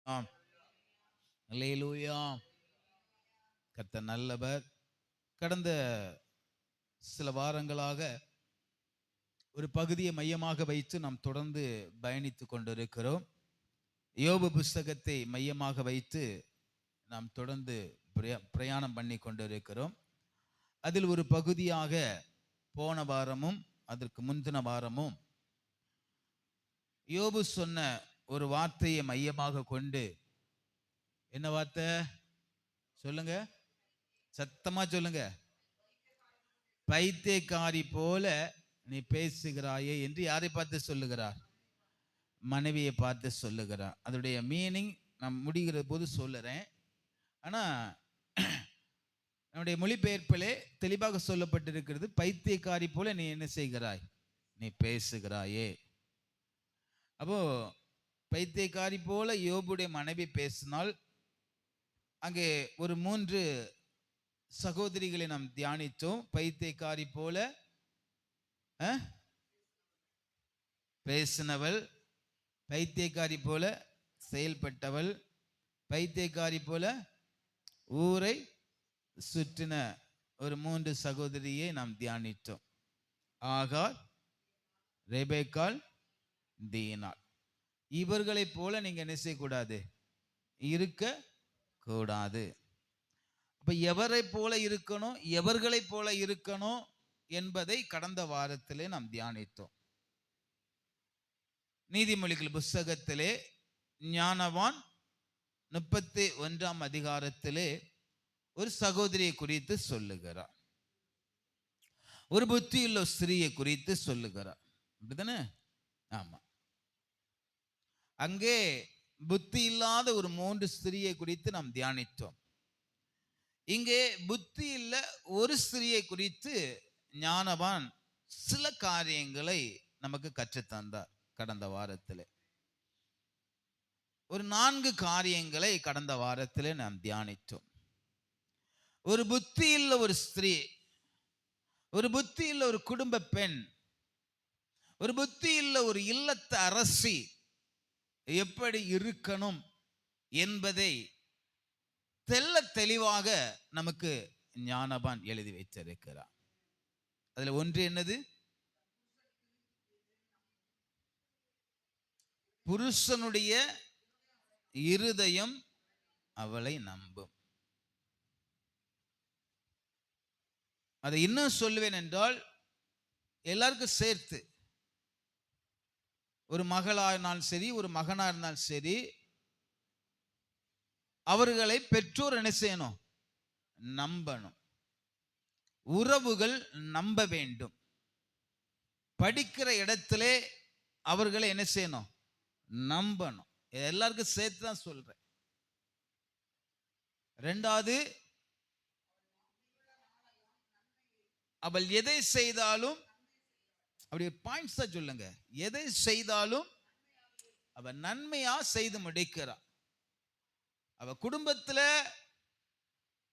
ஆம். அல்லேலூயா. கர்த்தர் நல்லவர். கடந்த சில வாரங்களாக ஒரு பகுதியை மையமாக வைத்து நாம் தொடர்ந்து பயணித்துக் கொண்டிருக்கிறோம். யோபு புஸ்தகத்தை மையமாக வைத்து நாம் தொடர்ந்து பிரயாணம் பண்ணி கொண்டிருக்கிறோம். அதில் ஒரு பகுதியாக போன வாரமும் அதற்கு முந்தின வாரமும் யோபு சொன்ன ஒரு வார்த்தையை மையமாக கொண்டு, என்ன வார்த்தை சொல்லுங்க, சத்தமா சொல்லுங்க. பைத்தியக்காரி போல நீ பேசுகிறாயே என்று யாரை பார்த்து சொல்லுகிறார்? மனைவியை பார்த்து சொல்லுகிறார். அதோடைய மீனிங் நான் முடிகிற போது சொல்லுறேன். ஆனா நம்முடைய மொழிபெயர்ப்பிலே தெளிவாக சொல்லப்பட்டிருக்கிறது, பைத்தியக்காரி போல நீ என்ன செய்கிறாய்? நீ பேசுகிறாயே. அப்போ பைத்தியக்காரி போல யோபுடைய மனைவி பேசினால், அங்கே ஒரு 3 சகோதரிகளை நாம் தியானித்தோம். பைத்தியக்காரி போல பேசினவள், பைத்தியக்காரி போல செயல்பட்டவள், பைத்தியக்காரி போல ஊரை சுற்றின ஒரு 3 சகோதரியை நாம் தியானித்தோம். ஆகார், ரெபேக்காள், தீனாள். இவர்களை போல நீங்க என்ன செய்யக்கூடாது? இருக்க கூடாது. அப்ப எவரை போல இருக்கணும், எவர்களை போல இருக்கணும் என்பதை கடந்த வாரத்திலே நாம் தியானித்தோம். நீதிமொழிகள் புஸ்தகத்திலே ஞானவான் 31ஆம் அதிகாரத்திலே ஒரு சகோதரியை குறித்து சொல்லுகிறார். ஒரு புத்தியுள்ள ஸ்திரீயை குறித்து சொல்லுகிறார். அப்படிதானே? ஆமா. அங்கே புத்தி இல்லாத ஒரு 3 ஸ்திரீயை குறித்து நாம் தியானித்தோம். இங்கே புத்தி இல்ல ஒரு ஸ்திரீயை குறித்து ஞானவான் சில காரியங்களை நமக்கு கற்றுத்தந்தார். கடந்த வாரத்தில் ஒரு 4 காரியங்களை கடந்த வாரத்தில் நாம் தியானித்தோம். ஒரு புத்தியுள்ள ஒரு ஸ்திரீ, ஒரு புத்தியுள்ள ஒரு குடும்ப பெண், ஒரு புத்தியுள்ள ஒரு இல்லத்து அரசி எப்படி இருக்கணும் என்பதை தெல்ல தெளிவாக நமக்கு ஞானவான் எழுதி வைத்திருக்கிறார். அதுல ஒன்று என்னது? புருஷனுடைய இருதயம் அவளை நம்பும். அதை இன்னும் சொல்லுவேன் என்றால், எல்லாருக்கும் சேர்த்து, ஒரு மகளா இருந்தாலும் சரி, ஒரு மகனா இருந்தாலும் சரி, அவர்களை பெற்றோர் என்ன செய்யணும்? நம்பணும். உறவுகள் நம்ப வேண்டும். படிக்கிற இடத்திலே அவர்களை என்ன செய்யணும்? நம்பணும். எல்லாருக்கும் சேர்த்து தான் சொல்றேன். 2வது, அவள் எதை செய்தாலும், அப்படி பாயிண்ட்ஸ் தான் சொல்லுங்க, எதை செய்தாலும் அவள் நன்மையா செய்து முடிக்கிறாள். அவ குடும்பத்துல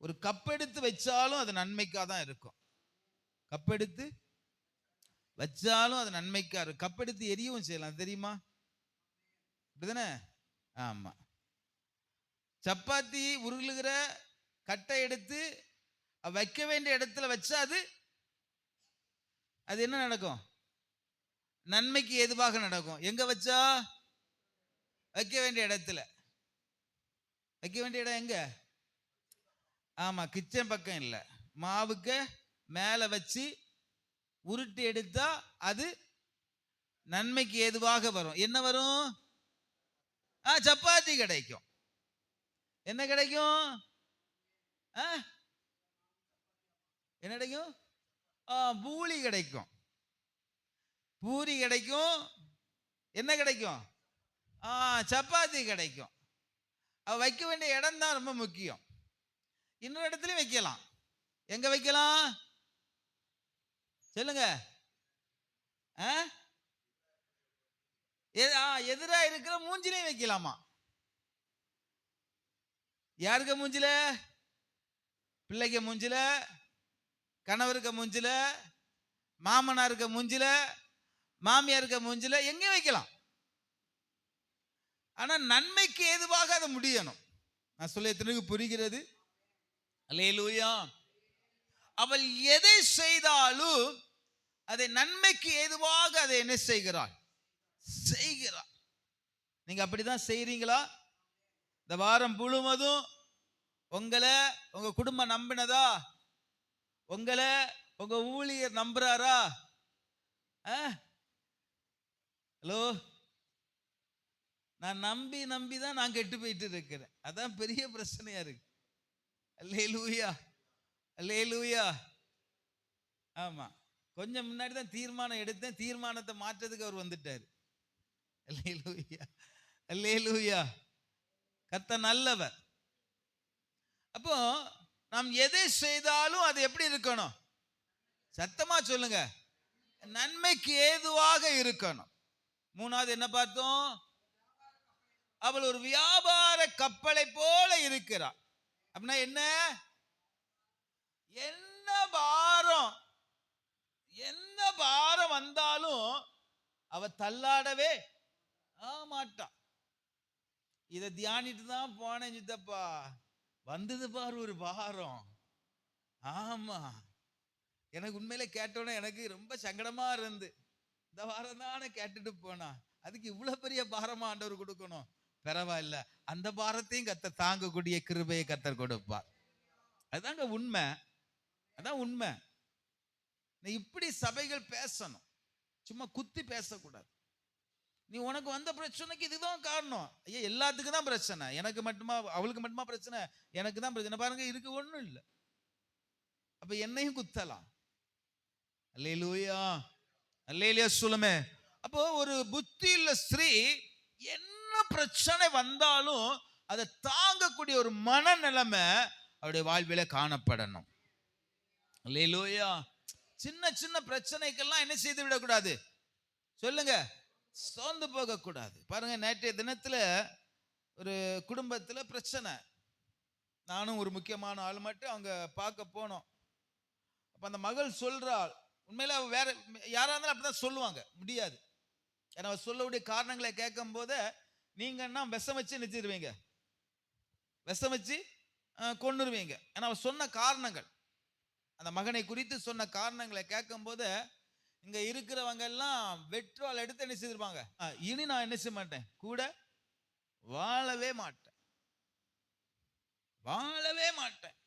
ஒரு கப்பெடுத்து வச்சாலும் அது நன்மைக்காக தான் இருக்கும். கப்பெடுத்து வச்சாலும் அது நன்மைக்கா இருக்கும். கப்பெடுத்து எரியவும் செய்யலாம், தெரியுமா? அப்படிதானே? ஆமா. சப்பாத்தி உருளுகிற கட்டை எடுத்து வைக்க வேண்டிய இடத்துல வச்சா அது என்ன நடக்கும்? நன்மைக்கு எதுவாக நடக்கும். எங்க வச்சா? வைக்க வேண்டிய இடத்துல. வைக்க வேண்டிய இடம் எங்க? ஆமா, கிச்சன் பக்கம் இல்ல, மாவுக்கு மேல வச்சு உருட்டி எடுத்தா அது நன்மைக்கு ஏதுவாக வரும். என்ன வரும்? சப்பாத்தி கிடைக்கும். என்ன கிடைக்கும்? என்ன கிடைக்கும்? பூரி கிடைக்கும். பூரி கிடைக்கும். என்ன கிடைக்கும்? சப்பாத்தி கிடைக்கும். வைக்க வேண்டிய இடம் தான் ரொம்ப முக்கியம். இன்னொரு இடத்துலயும் வைக்கலாம். எங்க வைக்கலாம் சொல்லுங்க? எதிரா இருக்கிற மூஞ்சிலையும் வைக்கலாமா? யாருக்கு மூஞ்சில? பிள்ளைக்கு மூஞ்சில, கணவருக்கு மூஞ்சில, மாமனாருக்கு மூஞ்சில, மாமியாருக்கு மூஞ்சில, எங்க வைக்கலாம். ஆனா நன்மைக்கு ஏதுவாக அது முடியணும். நான் சொல்ல எத்தனைக்கு புரிகிறது? அல்லேலூயா. அவள் எதை செய்தாலும் அதை நன்மைக்கு ஏதுவாக அதை என்ன செய்கிறாள்? செய்கிறாள். நீங்க அப்படிதான் செய்றீங்களா? இந்த வாரம் முழுவதும் உங்களை உங்க குடும்பம் நம்பினதா? உங்களை உங்க ஊழியர் நம்புறாரா? ஹலோ, நான் நம்பி நம்பி தான் நான் கெட்டு போயிட்டு இருக்கிறேன். அதான் பெரிய பிரச்சனையா இருக்கு. அல்லேலூயா, அல்லேலூயா. ஆமா, கொஞ்சம் முன்னாடி தான் தீர்மானம் எடுத்தேன், தீர்மானத்தை மாற்றதுக்கு அவர் வந்துட்டார். அல்லேலூயா, அல்லேலூயா. கர்த்தர் நல்லவர். அப்போ நாம் எதை செய்தாலும் அது எப்படி இருக்கணும்? சத்தமா சொல்லுங்க, நன்மைக்கு ஏதுவாக இருக்கணும். மூணாவது என்ன பார்த்தோம்? அவள் ஒரு வியாபார கப்பலை போல இருக்கிறாள். அப்படின்னா என்ன? என்ன பாரம் வந்தாலும் அவ தள்ளாடவே மாட்டா. இதை தியானிட்டு தான் போனேன் சித்தப்பா. வந்தது பாரு ஒரு பாரம். ஆமா, எனக்கு உண்மையில கேட்டோன்னே எனக்கு ரொம்ப சங்கடமா இருந்து, இந்த வாரம் தானே கேட்டுட்டு போனா, அதுக்கு இவ்வளவு பெரிய பாரமா ஆண்டவர் கொடுக்கணும்? பரவாயில்ல, அந்த பாரத்தையும் கர்த்தர் தாங்கக்கூடிய கிருபையை கர்த்தர் கொடுப்பார். அதுதாங்க உண்மை, அதான் உண்மை. இப்படி சபைகள் பேசணும், சும்மா குத்தி பேசக்கூடாது. நீ உனக்கு வந்த பிரச்சனைக்கு இதுதான் காரணம். ஐயா, எல்லாத்துக்கும் தான் பிரச்சனை. எனக்கு மட்டுமா, அவளுக்கு மட்டுமா பிரச்சனை? எனக்கு தான் பிரச்சனை. பாருங்க, இருக்கு ஒண்ணும் இல்லை. அப்ப என்னையும் குத்தலாம். அல்லேலூயா, அல்லேலூயா சொல்லுமே. அப்போ ஒரு புத்தி உள்ள ஸ்திரீ என்ன பிரச்சனை வந்தாலும் அதை தாங்கக்கூடிய ஒரு மனநிலைமை அவருடைய வாழ்வில காணப்படணும். அல்லேலூயா. சின்ன சின்ன பிரச்சனைக்கெல்லாம் என்ன செய்து விடக்கூடாது? சொல்லுங்க, சோர்ந்து போக கூடாது. பாருங்க, நேற்றைய தினத்துல ஒரு குடும்பத்துல பிரச்சனை. நானும் ஒரு முக்கியமான ஆள் மட்டும் அவங்க பார்க்க போனோம். அப்ப அந்த மகள் சொல்றாள், உண்மையில அவ வேற யாரா இருந்தாலும் அப்படிதான் சொல்லுவாங்க, முடியாது. ஏன்னா அவ சொல்லக்கூடிய காரணங்களை கேட்கும் போது நீங்கன்னா விஷம் வச்சு நிறுத்திடுவீங்க, விஷம் வச்சு கொன்னுருவீங்க. ஏன்னா அவ சொன்ன காரணங்கள், அந்த மகனை குறித்து சொன்ன காரணங்களை கேட்கும் போது இங்க இருக்கிறவங்க எல்லாம் வெற்றால் எடுத்து என்ன செய்திருப்பாங்க? இனி நான் என்ன செய்ய மாட்டேன், கூட வாழவே மாட்டேன், வாழவே மாட்டேன்.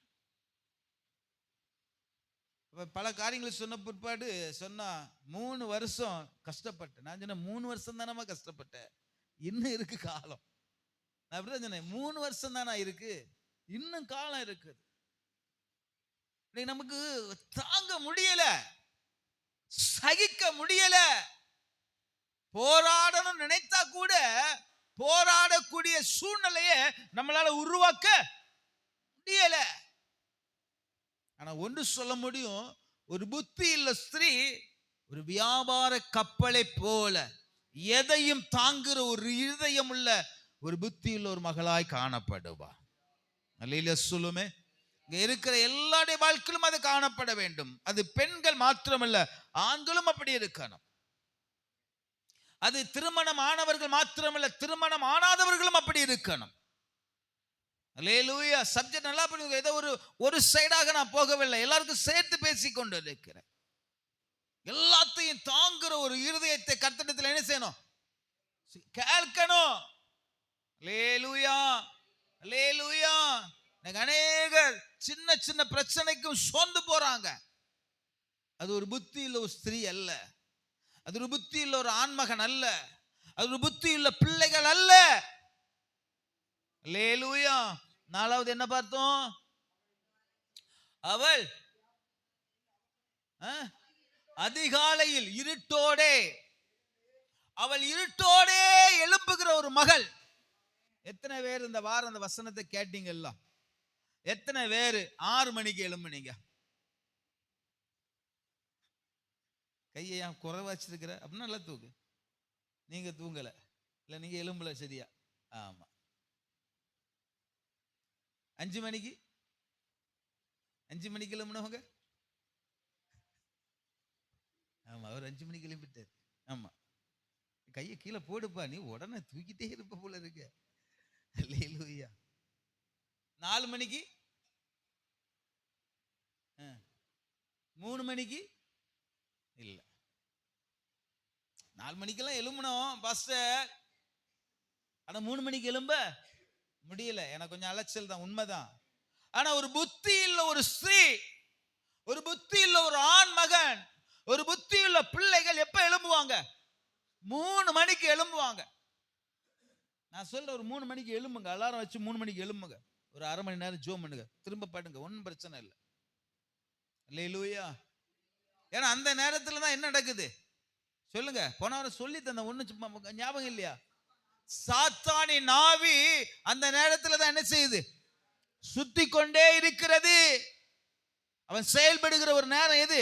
பல காரியங்களை சொன்ன பிற்பாடு சொன்னா 3 வருஷம் கஷ்டப்பட்டேன். நான் சொன்னேன் 3 வருஷம் தானமா கஷ்டப்பட்டேன், இன்னும் இருக்கு காலம். நான் அப்படிதான் சொன்னேன், 3 வருஷம் தானா இருக்கு, இன்னும் காலம் இருக்குது. நமக்கு தாங்க முடியல, சகிக்க முடியல. போராடணும் நினைத்தா கூட போராடக்கூடிய சூழ்நிலையை நம்மளால உருவாக்க முடியல. ஆனா ஒன்று சொல்ல முடியும், ஒரு புத்தி உள்ள ஸ்திரீ ஒரு வியாபார கப்பலை போல எதையும் தாங்குற ஒரு இருதயம் உள்ள ஒரு புத்தி உள்ள ஒரு மகளாய் காணப்படுவா. அல்லேலூயா சொல்லுமே. இங்க இருக்கிற எல்லாருடைய வாழ்க்கையிலும் அது காணப்பட வேண்டும். அது பெண்கள் மாத்திரமல்ல, ஆண்களும் அப்படி இருக்கணும். அது திருமணம் ஆனவர்கள் மாத்திரமல்ல, திருமணம் ஆனாதவர்களும் அப்படி இருக்கணும். அல்லேலூயா. சப்ஜெக்ட் நல்லா பண்ணுங்க. ஏதோ ஒரு சைடாக நான் போகவில்லை, எல்லாருக்கும் சேர்த்து பேசிக் கொண்டு இருக்கிறேன். எல்லாத்தையும் தாங்குற ஒரு இருதயத்தை கர்த்தரிடத்தில் என்ன செய்யணும்? கேட்கணும். அல்லேலூயா, அல்லேலூயா. அநேகர் சின்ன சின்ன பிரச்சனைக்கும் சோர்ந்து போறாங்க. அது ஒரு புத்தி உள்ள ஒரு ஸ்திரீ அல்ல, அது ஒரு புத்தி உள்ள ஒரு ஆண்மகன் அல்ல, அது ஒரு புத்தி உள்ள பிள்ளைகள் அல்ல. அல்லேலூயா. 4வது என்ன பார்த்தோம்? அவள் அதிகாலையில் இருட்டோடே, அவள் இருட்டோடே எழுப்புகிற ஒரு மகள். எத்தனை பேர் இந்த வாரம் அந்த வசனத்தை கேட்டீங்கல்ல? எத்தனை பேர் 6 மணிக்கு எழும்புனீங்க? கையை ஏன் குறை வச்சிருக்கிற அப்படின்னா நல்லா தூக்கு. நீங்க தூங்கல, இல்ல நீங்க எழும்பல, சரியா? ஆமா. 5 மணிக்கு எழும்பினவங்க? ஆமா, அவர் 5 மணிக்கு எழும்பிட்டார். ஆமா, கையை கீழே போடுப்பா, நீ உடனே தூக்கிட்டே இருப்ப போல இருக்க. அல்லேலூயா. 4 மணிக்கு 3 மணிக்கு இல்ல, 4 மணிக்கெல்லாம் எழும்பணும் பாஸ்டர், ஆனா 3 மணிக்கு எழும்ப முடியல. எனக்கு கொஞ்சம் அலைச்சல் தான், உண்மைதான். ஆனா ஒரு புத்தி இல்ல ஒரு ஸ்திரீ, ஒரு புத்தி இல்ல ஒரு ஆண் மகன், ஒரு புத்தி உள்ள பிள்ளைகள் எப்ப எழும்புவாங்க? 3 மணிக்கு எழும்புவாங்க. நான் சொல்ற ஒரு 3 மணிக்கு எழும்புங்க, அலாரம் வச்சு 3 மணிக்கு எழும்புங்க, ஒரு அரை மணி நேரம் ஜோம் பண்ணுங்க, திரும்ப படுங்க, ஒன்றும் பிரச்சனை இல்லை. அல்லேலூயா. ஏன்னா அந்த நேரத்துல தான் என்ன நடக்குது சொல்லுங்க? போன வாரம் சொல்லி தந்த ஒண்ணு ஞாபகம் இல்லையா? சாத்தானின் ஆவி அந்த நேரத்துல தான் என்ன செய்யுது? சுத்தி கொண்டே இருக்கிறது. அவன் செயல்படுகிற ஒரு நேரம் எது?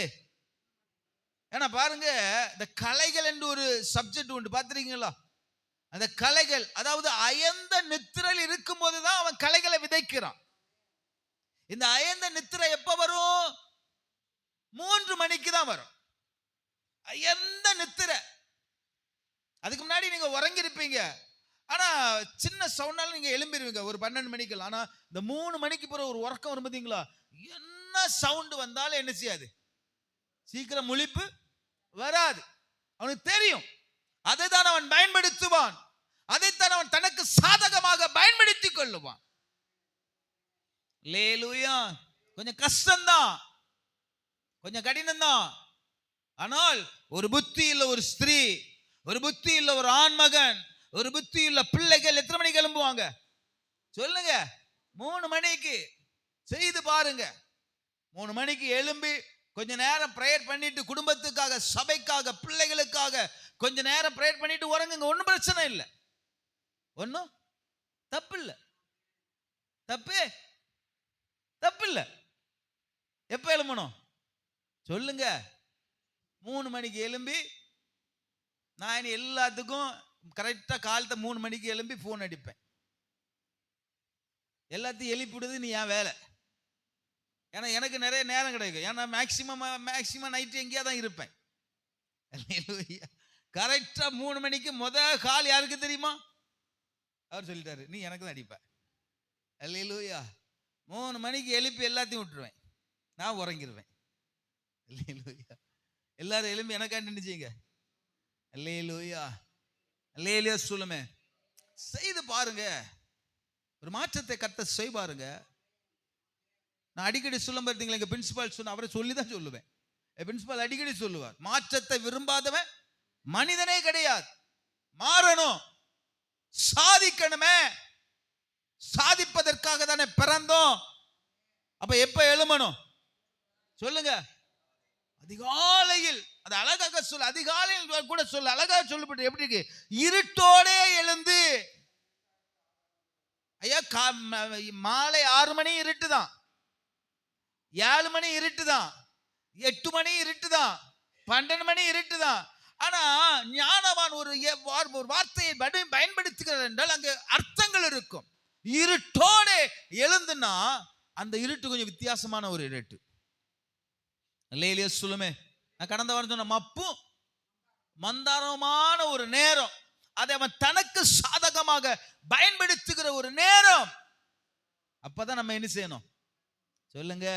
ஏன்னா பாருங்க, இந்த கலைகள் என்று ஒரு சப்ஜெக்ட் உண்டு, பார்த்திருக்கீங்களா? அந்த கலைகள், அதாவது அயர்ந்த நித்திரையில் இருக்கும் போதுதான் அவன் கலைகளை விதைக்கிறான். இந்த அயர்ந்த நித்திரை எப்ப வரும்? 3 மணிக்கு தான் வரும். அயர்ந்த நித்திரை. அதுக்கு முன்னாடி நீங்க உறங்கி இருப்பீங்க, ஆனா சின்ன சவுண்டால நீங்க எழும்பிடுவீங்க ஒரு 12 மணிக்கு. ஆனா இந்த 3 மணிக்கு பிறகு ஒரு உறக்கம் வரும் பார்த்தீங்களா, என்ன சவுண்ட் வந்தாலும் என்ன செய்யாது, சீக்கிரம் முழிப்பு வராது. அவனுக்கு தெரியும், அதை தான் அவன் பயன்படுத்துவான், அதைத்தான் அவன் தனக்கு சாதகமாக பயன்படுத்திக் கொள்ளுவான். அல்லேலூயா. கொஞ்சம் கஷ்டம்தான், கொஞ்சம் கடினம்தான். ஆனால் ஒரு புத்தி இல்ல ஒரு ஸ்திரீ, ஒரு புத்தி இல்ல ஒரு ஆண் மகன், ஒரு புத்தி இல்ல பிள்ளைகள் எத்தனை மணிக்கு எழும்புவாங்க சொல்லுங்க? 3 மணிக்கு. செய்து பாருங்க. 3 மணிக்கு எழும்பி கொஞ்ச நேரம் பிரேயர் பண்ணிட்டு, குடும்பத்துக்காக, சபைக்காக, பிள்ளைகளுக்காக கொஞ்ச நேரம் பிரேயர் பண்ணிட்டு உறங்குங்க, ஒன்றும் பிரச்சனை இல்லை, ஒன்றும் தப்பு இல்லை, தப்பு இல்லை. எப்ப எழும்பணும் சொல்லுங்க? 3 மணிக்கு எழும்பி, நான் எல்லாத்துக்கும் கரெக்டா காலத்தை 3 மணிக்கு எழும்பி போன் அடிப்பேன். எல்லாத்தையும் எழுப்பிடுது நீ என் வேலை. ஏன்னா எனக்கு நிறைய நேரம் கிடைக்கும், ஏன்னா மேக்சிமம் நைட்டு எங்கேயா தான் இருப்பேன். கரெக்டா 3 மணிக்கு கால் யாருக்கு தெரியுமா? அவர் சொல்லிட்டாரு, நீ எனக்கு தான் அடிப்ப. அல்லேலூயா. 3 மணிக்கு எழுப்பி எல்லாத்தையும் விட்டுருவேன், நான் உறங்கிடுவேன். அல்லேலூயா. எல்லாரும் எழும்பி எனக்காண்டி நினைச்சீங்க. அல்லேலூயா. அல்லேலூயா சொல்லுமே. செய்து பாருங்க, ஒரு மாற்றத்தை கர்த்தர் செய்வாருங்க. நான் அடிக்கடி சொல்ல பார்த்தீங்களா, எங்க பிரின்சிபால் சொன்ன, அவரை சொல்லி தான் சொல்லுவேன். பிரின்சிபால் அடிக்கடி சொல்லுவார், மாற்றத்தை விரும்பாதவன் மனிதனே கிடையாது. மாறணும், சாதிக்கணுமே, சாதிப்பதற்காக தானே பிறந்தோம். அப்ப எப்ப எழுமணும் சொல்லுங்க? அதிகாலையில். அது அழகாக சொல்ல, அதிகாலையில் கூட சொல்ல அழகாக சொல்லப்பட்டு எப்படி இருக்கு? இருட்டோடே எழுந்து. ஐயா, மாலை 6 மணி இருட்டு தான், 7 மணி இருட்டு தான், 8 மணி இருட்டு தான், 12 மணி இருட்டு தான். ஆனா ஞானவான் ஒரு வார்த்தையை பயன்படுத்துகிறார் என்றால் அங்கு அர்த்தங்கள் இருக்கும். இருட்டோட எழுந்துனா அந்த இருட்டு கொஞ்சம் வித்தியாசமான ஒரு இருட்டு. அல்லேலூயா சொல்லுமே. நான் கடந்த வாரம் சொன்ன மப்பும் மந்தாரமான ஒரு நேரம், அதை அவன் தனக்கு சாதகமாக பயன்படுத்துகிற ஒரு நேரம். அப்பதான் நம்ம என்ன செய்யணும் சொல்லுங்க?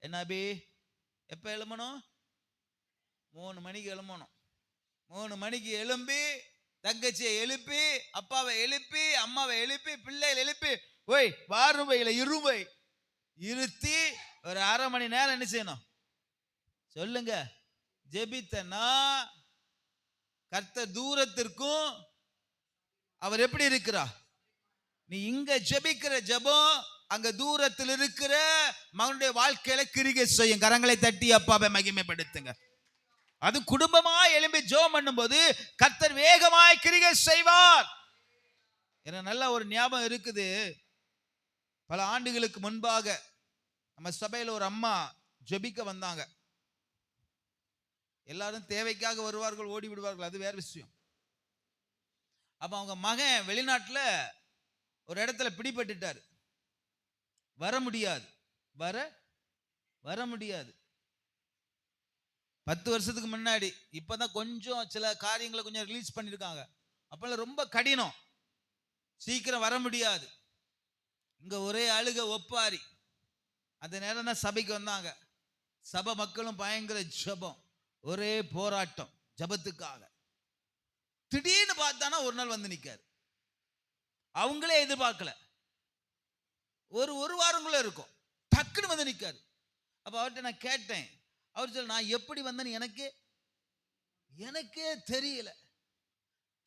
என்ன அபி, எப்ப எழும்பணும்? 3 மணிக்கு எழும்பணும். 3 மணிக்கு எழும்பி தங்கச்சியை எழுப்பி, அப்பாவை எழுப்பி, அம்மாவை எழுப்பி, பிள்ளைகளை எழுப்பி, ஓய் வாருவையில இருவை இருத்தி ஒரு அரை மணி நேரம் என்ன செய்யணும் சொல்லுங்க? ஜெபித்தனா கர்த்தர் தூரத்திற்கும் அவர் எப்படி இருக்கிறார்? நீ இங்க ஜெபிக்கிற ஜெபம் அங்க தூரத்தில் இருக்கிற மகனுடைய வாழ்க்கையில கிரிகை செய்யும். கரங்களை தட்டி அப்பாவை மகிமைப்படுத்துங்க. அது குடும்பமாய் எழும்பி ஜெபம் பண்ணும்போது கர்த்தர் வேகமாய் கிரிகை செய்வார். எனக்கு நல்ல ஒரு ஞாபகம் இருக்குது. பல ஆண்டுகளுக்கு முன்பாக நம்ம சபையில் ஒரு அம்மா ஜெபிக்க வந்தாங்க. எல்லாரும் தேவைக்காக வருவார்கள், ஓடி விடுவார்கள், அது வேற விஷயம். அப்ப அவங்க மகன் வெளிநாட்டுல ஒரு இடத்துல பிடிபட்டுட்டார், வர முடியாது, வர முடியாது. 10 வருஷத்துக்கு முன்னாடி. இப்பதான் கொஞ்சம் சில காரியங்களை கொஞ்சம் ரிலீஸ் பண்ணிருக்காங்க. அப்பெல்லாம் ரொம்ப கடினம், சீக்கிரம் வர முடியாது. இங்க ஒரே அழுக ஒப்பாரி. அந்த நேரம் தான் சபைக்கு வந்தாங்க. சபை மக்களும் பயங்கர ஜபம், ஒரே போராட்டம் ஜபத்துக்காக. திடீர்னு பார்த்தானா ஒரு நாள் வந்து நிக்காரு. அவங்களே எதிர்பார்க்கல. ஒரு வாரங்களும் இருக்கும், டக்குன்னு வந்து நிக்காரு. அப்ப அவர்கிட்ட நான் கேட்டேன். அவர் சொல்ல, நான் எப்படி வந்தேன்னு எனக்கே தெரியல.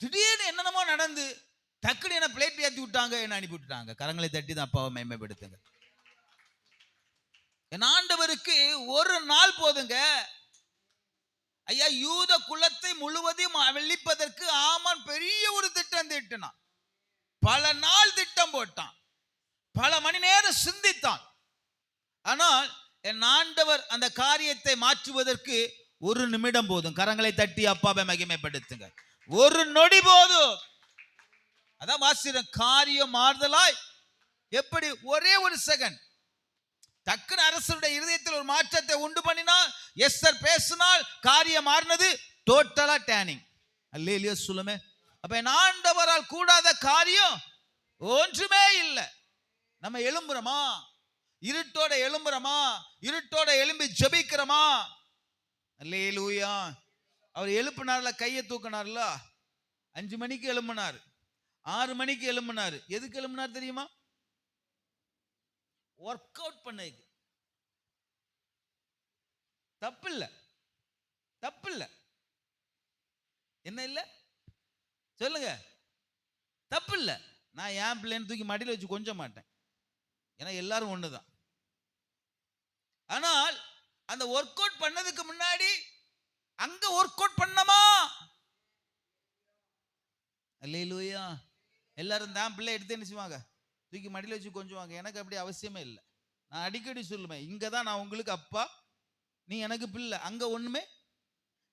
திடீர்னு என்னென்னமோ நடந்து டக்குன்னு என்ன பிளேட் ஏற்றி விட்டாங்க, என்ன அனுப்பி விட்டுட்டாங்க. கரங்களை தட்டி தான் அப்பாவை மேன்மைப்படுத்துங்க. என் ஆண்டவருக்கு ஒரு நாள் போதுங்க. ஐயா, யூத குலத்தை முழுவதையும் அழிப்பதற்கு ஆமான் பெரிய ஒரு திட்டம் தீட்டினான். பல நாள் திட்டம் போட்டான், பல மணி நேரம் சிந்தித்தான். ஆனால் என் ஆண்டவர் அந்த காரியத்தை மாற்றுவதற்கு ஒரு நிமிடம் போதும். கரங்களை தட்டி அப்பாவை மகிமைப்படுத்துங்க. ஒரு நொடி போதும். அதான் வாசிக்கிறேன், காரியம் மாறுதலாய் எப்படி ஒரே ஒரு செகண்ட் டக்குன்னு அரசருடைய இருதயத்தில் ஒரு மாற்றத்தை உண்டு பண்ணினால், எஸ்தர் பேசினால் காரியம் மாறினது. டோட்டலா டேனிங். அல்லேலூயா சொல்லுமே. அப்ப என் ஆண்டவரால் கூடாத காரியம் ஒன்றுமே இல்லை. நம்ம எழும்புறோமா? இருட்டோட எழும்புறோமா? இருட்டோட எழும்பி ஜெபிக்கிறோமா? அல்லேலூயா. அவர் எழுப்பினார்ல, கையை தூக்கினார்ல. 5 மணிக்கு எழும்பினார், 6 மணிக்கு எழும்பினார். எதுக்கு எழும்பினார் தெரியுமா? ஒர்க் அவுட் பண்ணதுக்கு. தப்பு இல்ல, தப்பு இல்ல. என்ன இல்ல சொல்லுங்க? தப்பு இல்ல. நான் என் பிள்ளைன்னு தூக்கி மடியில் வச்சு கொஞ்ச மாட்டேன், ஏன்னா எல்லாரும் ஒண்ணுதான். ஆனால் அந்த ஒர்க் அவுட் பண்ணதுக்கு முன்னாடி அங்க ஒர்க் அவுட் பண்ணமா? அல்லேலூயா. எல்லாரும் தான் பிள்ளை எடுத்து என்ன செய்வாங்க? தூக்கி மடியில் வச்சு கொஞ்சுவாங்க. எனக்கு அப்படி அவசியமே இல்லை. நான் அடிக்கடி சொல்லுவேன், இங்க தான் நான் உங்களுக்கு அப்பா, நீ எனக்கு பிள்ளை. அங்க ஒண்ணுமே,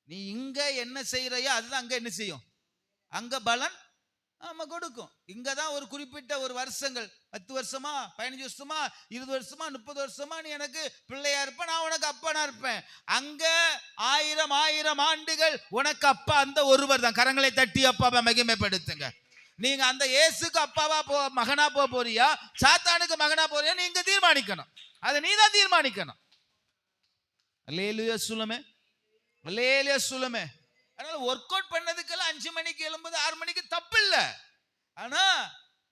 நீ இங்க என்ன செய்யறையோ அதுதான் அங்க என்ன செய்யும், அங்க பலன் ஆமா கொடுக்கும். இங்கதான் ஒரு குறிப்பிட்ட ஒரு வருஷங்கள், 10 வருஷமா 15 வருஷமா 20 வருஷமா 30 வருஷமா நீ எனக்கு பிள்ளையா இருப்ப, நான் உனக்கு அப்பனா இருப்பேன். அங்க 1000 ஆண்டுகள் உனக்கு அப்பா அந்த ஒருவர் தான். கரங்களை தட்டி அப்பாவை மகிமைப்படுத்துங்க. நீங்க அந்த இயேசுக்கு அப்பாவா மகனா போறியா, சாத்தானுக்கு மகனா போறியா, நீங்க தீர்மானிக்கணும். அதை நீ தான் தீர்மானிக்கணும். அல்லேலூயா சொல்லுமே, அல்லேலூயா சொல்லுமே. அதனால ஒர்க் அவுட் பண்ணதுக்கெல்லாம் 5 மணிக்கு எழும்புது, 6 மணிக்கு தப்பு இல்லை. ஆனா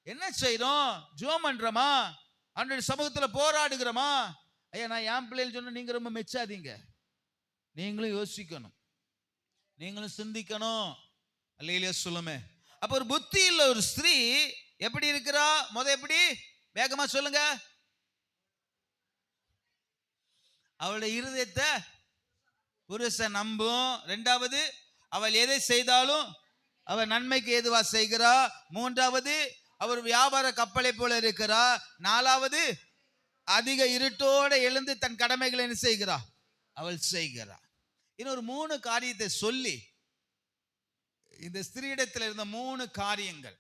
என்ன செய்யறோம்? ஜெபம் பண்றோமா? ஆண்டவருடைய சமூகத்துல போராடுகிறோமா? ஐயா, நான் என் பிள்ளைகள் சொன்ன நீங்க ரொம்ப மெச்சாதீங்க. நீங்களும் யோசிக்கணும், நீங்களும் சிந்திக்கணும். அல்லேலூயா சொல்லுமே. அப்ப ஒரு புத்தி இல்ல ஒரு ஸ்திரீ எப்படி இருக்கிறா? எப்படி வேகமா சொல்லுங்க. அவளுடைய இருதயத்தை புருஷன் நம்பும். 2வது, அவள் எதை செய்தாலும் அவள் நன்மைக்கு ஏதுவா செய்கிறா. 3வது, அவர் வியாபார கப்பலை போல இருக்கிறா. 4வது, அதிக இருட்டோட எழுந்து தன் கடமைகளை என்ன செய்கிறா? அவள் செய்கிறா. இன்னொரு 3 காரியத்தை சொல்லி, இந்த ஸ்திரீயிடத்தில் இருந்த 3 காரியங்கள்.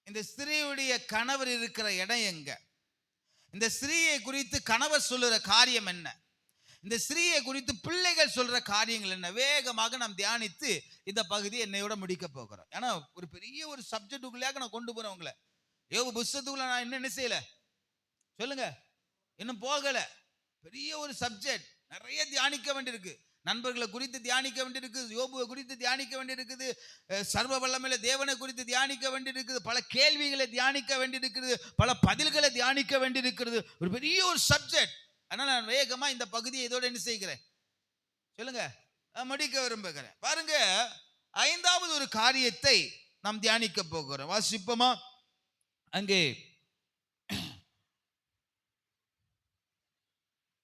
இந்த ஸ்திரீயுடைய கணவர் இருக்கிற இடம் எங்க? இந்த ஸ்திரீயை குறித்து கணவர் சொல்லுற காரியம் என்ன? இந்த ஸ்திரீயை குறித்து பிள்ளைகள் சொல்ற காரியங்கள் என்ன? வேகமாக நாம் தியானித்து இந்த பகுதியை என்னையோட முடிக்க போகிறோம். ஏன்னா ஒரு பெரிய ஒரு சப்ஜெக்டுக்குள்ளாக நான் கொண்டு போறேன் உங்களை. யோபு புஸ்தகத்துக்குள்ள நான் இன்னும் என்ன செய்யல சொல்லுங்க, இன்னும் போகல. பெரிய ஒரு சப்ஜெக்ட், நிறைய தியானிக்க வேண்டியிருக்கு. நண்பர்களை குறித்து தியானிக்க வேண்டியிருக்குது, யோபுவை குறித்து தியானிக்க வேண்டியிருக்குது, சர்வ வல்லமையுள்ள தேவனை குறித்து தியானிக்க வேண்டியிருக்குது, பல கேள்விகளை தியானிக்க வேண்டியிருக்கிறது, பல பதில்களை தியானிக்க வேண்டியிருக்கிறது. ஒரு பெரிய ஒரு சப்ஜெக்ட். அதனால நான் வேகமா இந்த பகுதியை இதோட என்ன செய்கிறேன் சொல்லுங்க, முடிக்க விரும்புகிறேன். பாருங்க, 5வது ஒரு காரியத்தை நாம் தியானிக்க போகிறோம். வாசிப்போமா? அங்கே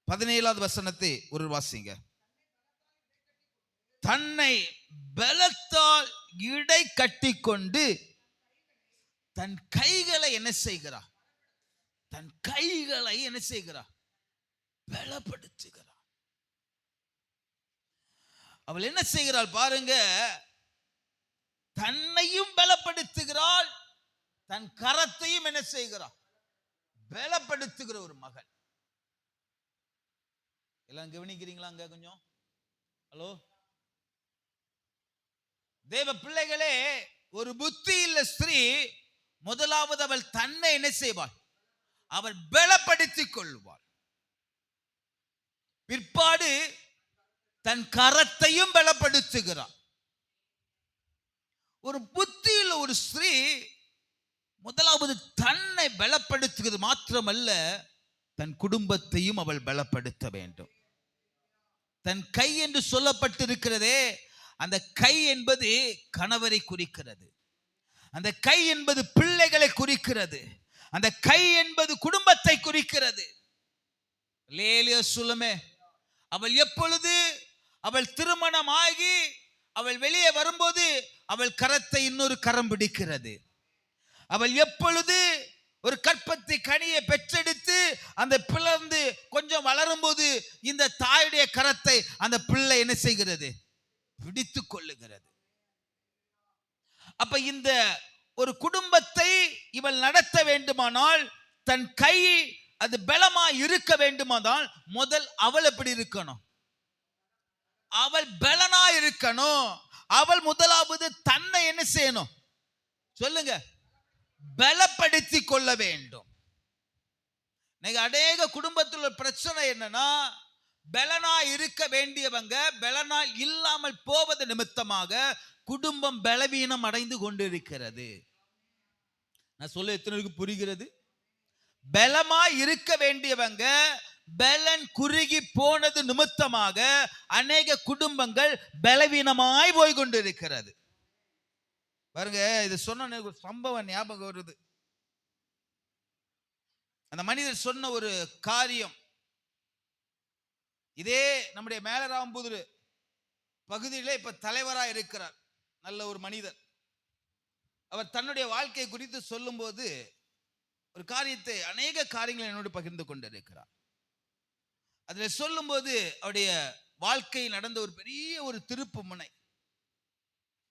17வது வசனத்தை ஒரு வாசிங்க. தன்னை பலத்தால் இடை கட்டி கொண்டு தன் கைகளை என்ன செய்கிறார்? தன் கைகளை என்ன செய்கிறார்? பலப்படுத்துகிறார். அவள் என்ன செய்கிறாள் பாருங்க, தன்னையும் பலப்படுத்துகிறாள், தன் கரத்தையும் என்ன செய்கிறாள்? பலப்படுத்துகிற ஒரு மகள். எல்லாம் கவனிக்கிறீங்களா? அங்க கொஞ்சம் ஹலோ தேவ பிள்ளைகளே, ஒரு புத்தி இல்ல ஸ்திரீ முதலாவது அவள் தன்னை என்ன செய்வாள்? அவள் பலப்படுத்திக் கொள்வாள். பிற்பாடு தன் கரத்தையும் பலப்படுத்துகிறாள். ஒரு புத்தியில் ஒரு ஸ்திரீ முதலாவது தன்னை பலப்படுத்துகிறது மாத்திரமல்ல, தன் குடும்பத்தையும் அவள் பலப்படுத்த வேண்டும். தன் கை என்று சொல்லப்பட்டிருக்கிறதே, அந்த கை என்பது கணவரை குறிக்கிறது. அந்த கை என்பது பிள்ளைகளை குறிக்கிறது. அந்த கை என்பது குடும்பத்தை குறிக்கிறது. லேலியா சொல்லுமே, அவள் எப்பொழுது அவள் திருமணம் ஆகி அவள் வெளியே வரும்போது அவள் கரத்தை இன்னொரு கரம் பிடிக்கிறது. அவள் எப்பொழுது ஒரு கற்பத்தை கனியை பெற்றெடுத்து அந்த பிளர்ந்து கொஞ்சம் வளரும் போது இந்த தாயுடைய கரத்தை அந்த பிள்ளை என்ன செய்கிறது? பிடித்துக் கொள்ளுகிறது. அப்ப இந்த ஒரு குடும்பத்தை இவள் நடத்த வேண்டுமானால், தன் கை அது பலமா இருக்க வேண்டுமானால், முதல் அவள் எப்படி இருக்கணும்? அவள் பலனா இருக்கணும். அவள் முதலாவது தன்னை என்ன செய்யணும்? சொல்லுங்க, பலப்படுத்தி கொள்ள வேண்டும். அநேக குடும்பத்தில் பிரச்சனை என்னன்னா, பலனா இருக்க வேண்டியவங்க பலனா இல்லாமல் போவது நிமித்தமாக குடும்பம் பலவீனம் அடைந்து கொண்டிருக்கிறது. நான் சொல்ல எத்தனைக்கு புரிகிறது? பலமா இருக்க வேண்டியவங்க பலன் குறுகி போனது நிமித்தமாக அநேக குடும்பங்கள் பலவீனமாய் போய் கொண்டிருக்கிறது. பாருங்க, இது சொன்ன ஒரு சம்பவம் ஞாபகம் வருது. அந்த மனிதர் சொன்ன ஒரு காரியம், இதே நம்முடைய மேலராம்புதூர் பகுதியிலே இப்ப தலைவராக இருக்கிறார் நல்ல ஒரு மனிதர். அவர் தன்னுடைய வாழ்க்கை குறித்து சொல்லும் போது ஒரு காரியத்தை, அநேக காரியங்களை என்னோடு பகிர்ந்து கொண்டிருக்கிறார். அதில் சொல்லும் போது அவருடைய வாழ்க்கையில் நடந்த ஒரு பெரிய ஒரு திருப்பு முனை.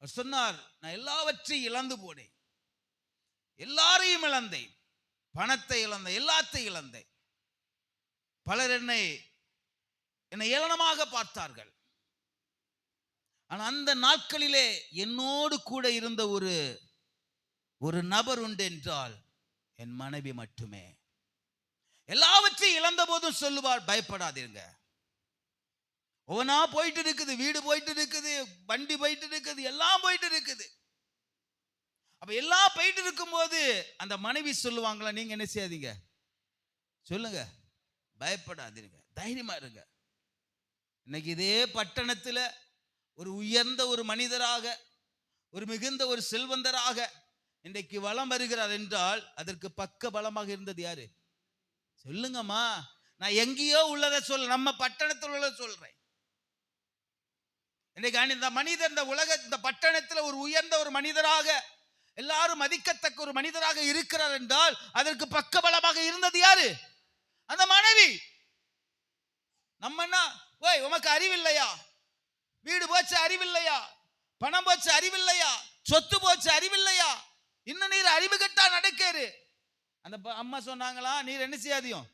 அவர் சொன்னார், நான் எல்லாவற்றையும் இழந்து போனேன், எல்லாரையும் இழந்தேன், பணத்தை இழந்தேன், எல்லாத்தையும் இழந்தேன். பலர் என்னை ஏளனமாக பார்த்தார்கள். ஆனா அந்த நாட்களிலே என்னோடு கூட இருந்த ஒரு நபர் உண்டு என்றால் என் மனைவி மட்டுமே. எல்லாவற்றையும் இழந்த போதும் சொல்லுவார், பயப்படாதீங்க, ஒவ்வொன்னா போயிட்டு இருக்குது, வீடு போயிட்டு இருக்குது, வண்டி போயிட்டு இருக்குது, எல்லாம் போயிட்டு இருக்குது. அப்ப எல்லாம் போயிட்டு இருக்கும் போது அந்த மனைவி சொல்லுவாங்களா, நீங்க என்ன செய்யாதீங்க, சொல்லுங்க, பயப்படாதீங்க, தைரியமா இருங்க. இன்னைக்கு இதே பட்டணத்தில் ஒரு உயர்ந்த ஒரு மனிதராக, ஒரு மிகுந்த ஒரு செல்வந்தராக இன்றைக்கு வளம் வருகிறார் என்றால் அதற்கு பக்க பலமாக இருந்தது யாரு? சொல்லுங்கம்மா. நான் எங்கேயோ உள்ளதை சொல்ல, நம்ம பட்டணத்தில் உள்ளதை சொல்றேன். இன்னைக்கு இந்த மனிதர் இந்த உலக இந்த பட்டணத்தில் ஒரு உயர்ந்த ஒரு மனிதராக, எல்லாரும் மதிக்கத்தக்க ஒரு மனிதராக இருக்கிறார் என்றால் அதற்கு பக்க பலமாக இருந்தது யாரு? அந்த மனைவி. நம்ம என்ன, ஓய் உமக்கு அறிவில்லையா? வீடு போச்சு அறிவில்லையா? பணம் போச்சு அறிவில்லையா? சொத்து போச்சு அறிவில்லையா? இன்னும் நீர் அறிவு கட்டா நடக்காரு. அந்த அம்மா சொன்னாங்களா, நீர் என்ன செய்யாதியும்,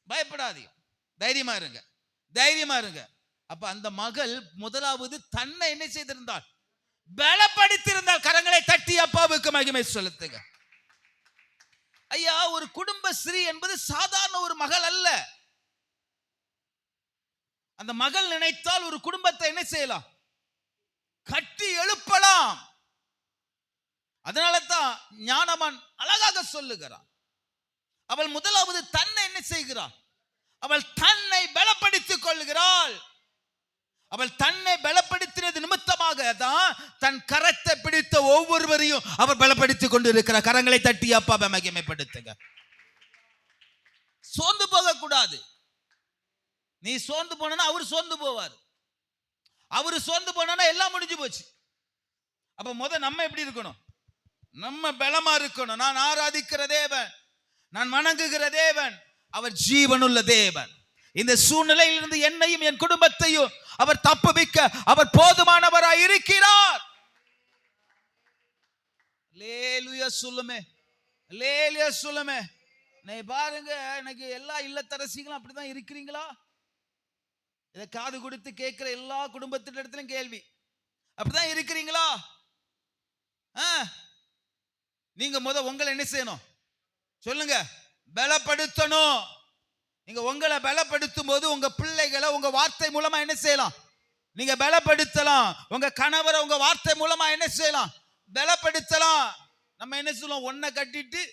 பயப்படாதியும், தைரியமா இருங்க, தைரியமா இருங்க. அப்ப அந்த மகள் முதலாவது தன்னை என்ன செய்திருந்தாள்? பலப்படுத்தியிருந்தால். கரங்களை தட்டி அப்பாவுக்கு மகிமை செலுத்துங்க. ஐயா, ஒரு குடும்ப ஸ்ரீ என்பது சாதாரண ஒரு மகள் அல்ல. அந்த மகள் நினைத்தால் ஒரு குடும்பத்தை என்ன செய்யலாம்? கட்டி எழுப்பலாம். அதனால தான் ஞானமான் அழகாக சொல்லுகிறான், அவள் முதலாவது தன்னை என்ன செய்கிறாள்? அவள் தன்னை பலப்படுத்திக் கொள்கிறாள். அவள் தன்னை பலப்படுத்தினது நிமித்தமாக தான் தன் கரத்தை பிடித்த ஒவ்வொருவரையும் அவர் பலப்படுத்திக் கொண்டு இருக்கிறார். கரங்களை தட்டி அப்பாவை மகிமைப்படுத்துங்க. சோர்ந்து போக கூடாது. நீ சோர்ந்து போனா அவர் சோர்ந்து போவார். அவரு சோர்ந்து போனா எல்லாம் முடிஞ்சு போச்சு. அப்ப நம்ம எப்படி இருக்கணும்? நம்ம பலமா இருக்கணும். நான் ஆராதிக்கிற தேவன், நான் வணங்குகிற தேவன் அவர் ஜீவனுள்ள தேவன். இந்த சூழ்நிலையில் இருந்து என்னையும் என் குடும்பத்தையும் அவர் தப்புவிக்க அவர் போதுமானவராய் இருக்கிறார். அல்லேலூயா சொல்லுமே, அல்லேலூயா சொல்லுமே. நீ பாருங்க, எனக்கு எல்லா இல்லத்தரசிகளும் அப்படிதான் இருக்கிறீங்களா? இதை காது கொடுத்து கேட்கிற எல்லா குடும்பத்தினத்திலும் கேள்வி. அப்படிதான் இருக்கிறீங்களா? நீங்க உங்களை என்ன செய்யணும் சொல்லுங்க? பலப்படுத்தணும். நீங்க உங்களை பலப்படுத்தும் போது உங்க பிள்ளைகளை உங்க வார்த்தை மூலமா என்ன செய்யலாம்? நீங்க பலப்படுத்தலாம். உங்க கணவரை உங்க வார்த்தை மூலமா என்ன செய்யலாம்? பலப்படுத்தலாம். நம்ம என்ன சொல்லுவோம்? ஒன்ன கட்டிட்டு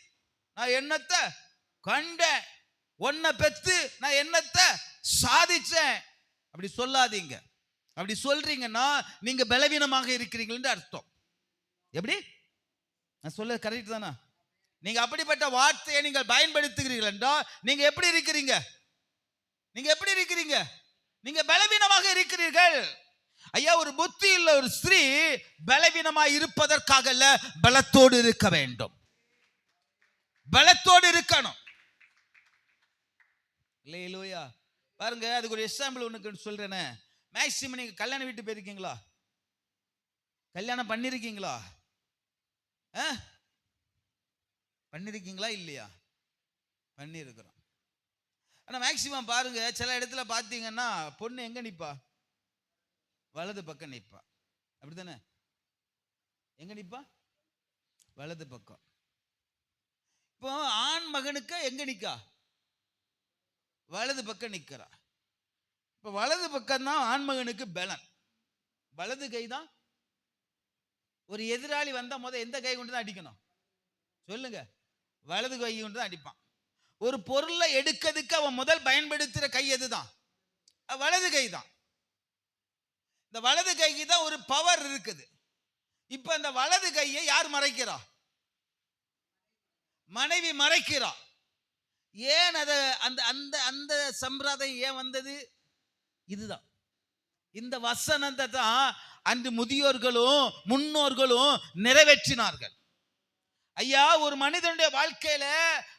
நான் என்னத்தை கண்டேன், ஒன்ன பெத்து நான் என்னத்தை சாதிச்சேன். அப்படி சொல்லாதீங்க. அப்படி சொல்றீங்கன்னா நீங்க பலவீனமாக இருக்கிறீங்கன்னு அர்த்தம். எப்படி? நான் சொல்ல கரெக்ட் தானா? நீங்க அப்படிப்பட்ட வார்த்தையை நீங்கள் பயன்படுத்துகிறீர்கள் என்றால் நீங்க எப்படி இருக்கிறீங்க? நீங்க எப்படி இருக்கிறீங்க? நீங்க பலவீனமாக இருக்கிறீர்கள். ஐயா, ஒரு புத்தி உள்ள ஒரு ஸ்திரீ பலவீனமா இருப்பதற்காக அல்ல, பலத்தோடு இருக்க வேண்டும். பலத்தோடு இருக்கணும். இல்லையா? பாருங்க, அதுக்கு ஒரு எக்ஸாம்பிள் ஒன்று சொல்றேனே. மேக்சிமம் நீங்க கல்யாண வீட்டு போயிருக்கீங்களா? கல்யாணம் பண்ணிருக்கீங்களா? பண்ணிருக்கீங்களா இல்லையா? பண்ணிருக்கிறோம். ஆனா மேக்சிமம் பாருங்க, சில இடத்துல பாத்தீங்கன்னா பொண்ணு எங்க நிப்பா? வலது பக்கம் நிப்பா. அப்படித்தானே? எங்க நிப்பா? வலது பக்கம். இப்போ ஆண் மகனுக்கு எங்க நிக்கா? வலது பக்கம் நிக்கிறா. இப்ப வலது பக்கம் தான் ஆண் மகனுக்கு பலன். வலது கை தான். ஒரு எதிராளி வந்தா எந்த கை கொண்டு தான் அடிக்கணும் சொல்லுங்க? வலது கை கொண்டு தான் அடிப்பான். ஒரு பொருளை எடுக்கிறதுக்கு அவன் முதல் பயன்படுத்துற கை எதுதான்? வலது கை தான். இந்த வலது கைக்கு தான் ஒரு பவர் இருக்குது. இப்ப அந்த வலது கையை யார் மறைக்கிறா? மனைவி மறைக்கிறா. ஏன் அத அந்த அந்த அந்த சம்பிரதாயம் ஏன் வந்தது? இதுதான். இந்த வசனத்தை தான் அன்று முதியோர்களும் முன்னோர்களும் நிறைவேற்றினார்கள். ஐயா, ஒரு மனிதனுடைய வாழ்க்கையில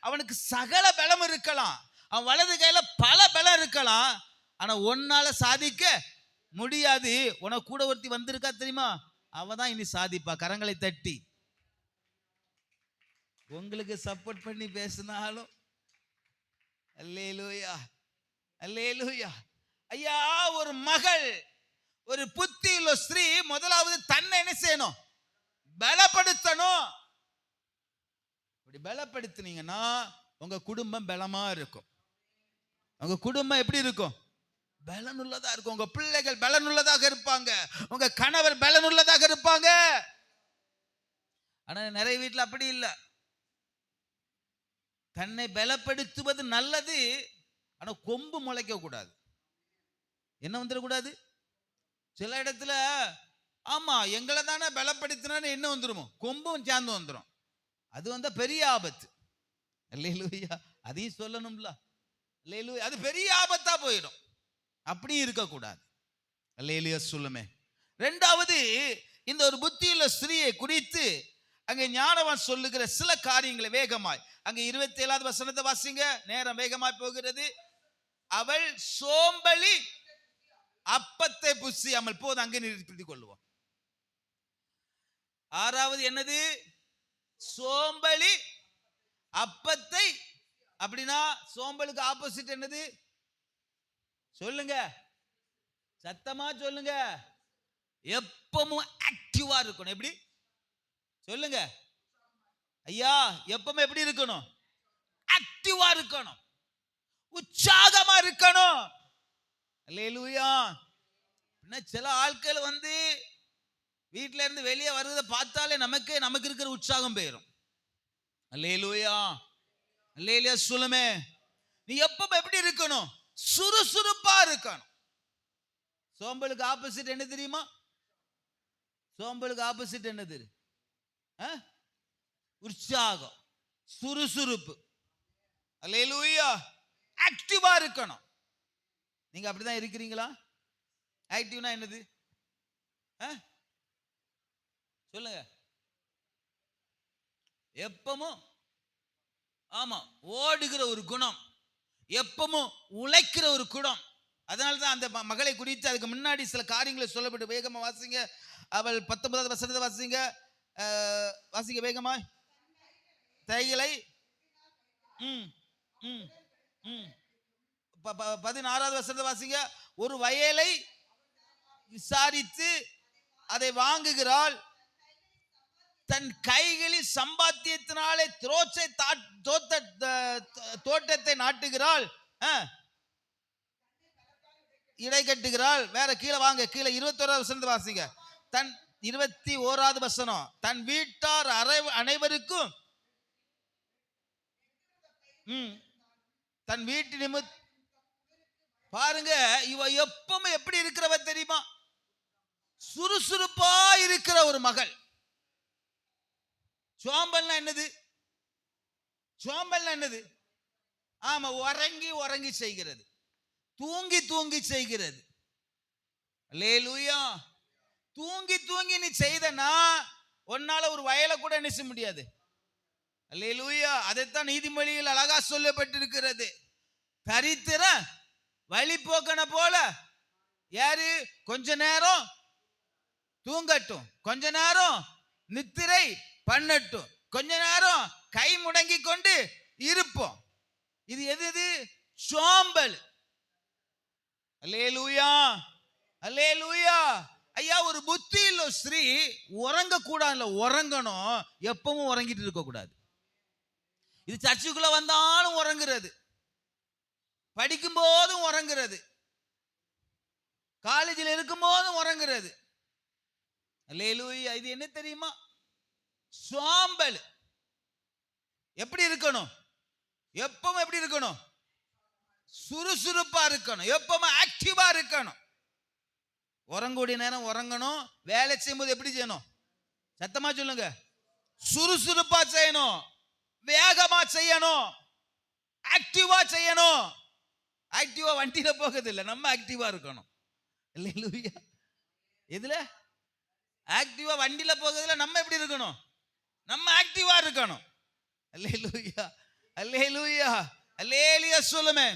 அவனுக்கு சகல பலம் இருக்கலாம், அவன் வலது கையில பல பலம் இருக்கலாம், ஆனா ஒன்னால சாதிக்க முடியாது. உனக்கு கூட ஒருத்தி வந்திருக்கா தெரியுமா? அவ தான் இனி சாதிப்பா. கரங்களை தட்டி உங்களுக்கு சப்போர்ட் பண்ணி பேசினாலும் அல்லேலூயா, அல்லேலூயா. ஐயா, ஒரு மகள், ஒரு புத்தி உள்ள ஸ்திரீ முதலாவது தன்னை என்ன செய்யணும்? பலப்படுத்தணும். அப்படி பலப்படுத்தினீங்கன்னா உங்க குடும்பம் பலமா இருக்கும். உங்க குடும்பம் எப்படி இருக்கும்? பலனுள்ளதா இருக்கும். உங்க பிள்ளைகள் பலனுள்ளதாக இருப்பாங்க. உங்க கணவர் பலனுள்ளதாக இருப்பாங்க. ஆனா நிறைய வீட்டில் அப்படி இல்லை. தன்னை பலப்படுத்துவது நல்லது, ஆனா கொம்பு முளைக்க கூடாது. என்ன வந்துடக்கூடாது? சில இடத்துல ஆமா எங்களை தானே பலப்படுத்தினா என்ன வந்துருமோ? கொம்பும் சேர்ந்து வந்துடும். அது வந்தா பெரிய ஆபத்து. அல்லேலூயா. அதையும் சொல்லணும்ல. அல்லேலூயா. அது பெரிய ஆபத்தா போயிடும். அப்படி இருக்கக்கூடாது. அல்லேலூயா சொல்லுமே. ரெண்டாவது, இந்த ஒரு புத்தியுள்ள ஸ்திரீயை குறித்து அங்கே ஞானவான் சொல்லுகிற சில காரியங்களை வேகமாய், அங்க 27வது வசனத்தை வாசிங்க. நேரம் வேகமாய் போகிறது. அவள் சோம்பலி அப்பத்தை புசியாமல் போது. அங்கே நிறுத்திக் கொள்வோம். 6வது என்னது? சோம்பலி அப்பத்தை. அப்படின்னா சோம்பலுக்கு ஆப்போசிட் என்னது சொல்லுங்க? சத்தமா சொல்லுங்க. எப்பவும் ஆக்டிவா இருக்கணும். எப்படி சொல்லுங்க ஐயா? எப்பவுமே எப்படி இருக்கணும்? ஆக்டிவா இருக்கணும், உற்சாகமா இருக்கணும். அல்லேலூயா. சில ஆட்கள் வீட்டில இருந்து வெளியே வருவதை பார்த்தாலே நமக்கு இருக்கிற உற்சாகம் போயிடும். அல்லேலூயா, அல்லேலூயா சொல்லுமே. நீ எப்பவும் எப்படி இருக்கணும்? சுறுசுறுப்பா இருக்கணும். சோம்பலுக்கு ஆப்போசிட் என்ன தெரியுமா? சோம்பலுக்கு ஆப்போசிட் என்னது? உற்சாகம், சுறுசுறுப்பு. அல்லேலூயா. ஆக்டிவா இருக்கணும். நீங்க அப்படிதான் இருக்கிறீங்களா? ஆக்டிவ்னா என்னது சொல்லுங்க? எப்பவும் ஆமா ஓடுகிற ஒரு குணம், எப்பவும் உழைக்கிற ஒரு குணம். அதனால்தான் அந்த மகளை குறித்து அதுக்கு முன்னாடி சில காரியங்களை சொல்லப்பட்டு. வேகமா வாசிங்க. அவள் 19வது வசனத்தை வாசிங்க. வாசிங்க வேகமா. தைகளை 16வது வசனத்தை வாசிங்க. ஒரு வயலை விசாரித்து அதை வாங்குகிறாள், தன் கைகளில் சம்பாத்தியத்தினாலே தோட்டத்தை நாட்டுகிறாள், இடை கட்டுகிறாள். வேற கீழே வாங்க, கீழே 21வது வசனத்தை வாசிங்க. 21வது வசனம். தன் வீட்டார் அனைவருக்கும் தன் வீட்டு நிமித்த பாருங்க, இவ எப்பவுமே எப்படி இருக்கிறவ தெரியுமா? சுறுசுறுப்பா இருக்கிற ஒரு மகள். சோம்பல்னா என்னது? சோம்பல்னா என்னது? ஆமா, உறங்கி உறங்கி செய்கிறது, தூங்கி தூங்கி செய்கிறது. அல்லேலூயா. தூங்கி தூங்கி நீ செய்தனா உன்னால ஒரு வயலை கூட நினைச்ச முடியாது. அல்லேலூயா. அதைத்தான் நீதிமொழியில் அழகா சொல்லப்பட்டிருக்கிறது. தரித்திர வழி போக்கன போல யாரு கொஞ்ச நேரம் தூங்கட்டும், கொஞ்ச நேரம் நித்திரை பண்ணட்டும், கொஞ்ச நேரம் கை முடங்கி கொண்டு இருப்போம். இது எது? சோம்பல். அல்லேலூயா, அல்லேலூயா. ஐயா, ஒரு புத்தி இல்ல ஸ்ரீ உறங்க கூடாது, உறங்கணும். எப்பவும் உறங்கிட்டு இருக்க கூடாது. இது சர்ச்சுக்குள்ள வந்தாலும் உறங்குறது, படிக்கும் போதும் உறங்குறது, காலேஜில் இருக்கும் போதும் உறங்குறது. அல்லேலூயா. இது என்ன தெரியுமா? சோம்பல். எப்படி இருக்கணும்? எப்பவும் எப்படி இருக்கணும்? சுறுசுறுப்பா இருக்கணும், எப்பவும் ஆக்டிவா இருக்கணும். உறங்கக்கூடிய நேரம் உறங்கணும். வேலை செய்யும்போது எப்படி செய்யணும்? சத்தமா சொல்லுங்க. சுறுசுறுப்பா செய்யணும், வேகமா செய்யணும், ஆக்டிவா செய்யணும். ஆக்டிவா வண்டியில போகிறது இல்லை, நம்ம ஆக்டிவா இருக்கணும். அல்லேலூயா. எதுல ஆக்டிவா? வண்டியில போகிறதுல நம்ம எப்படி இருக்கணும்? நம்ம ஆக்டிவா இருக்கணும். அல்லேலூயா, அல்லேலூயா, அல்லேலூயா. சொல்லுமே.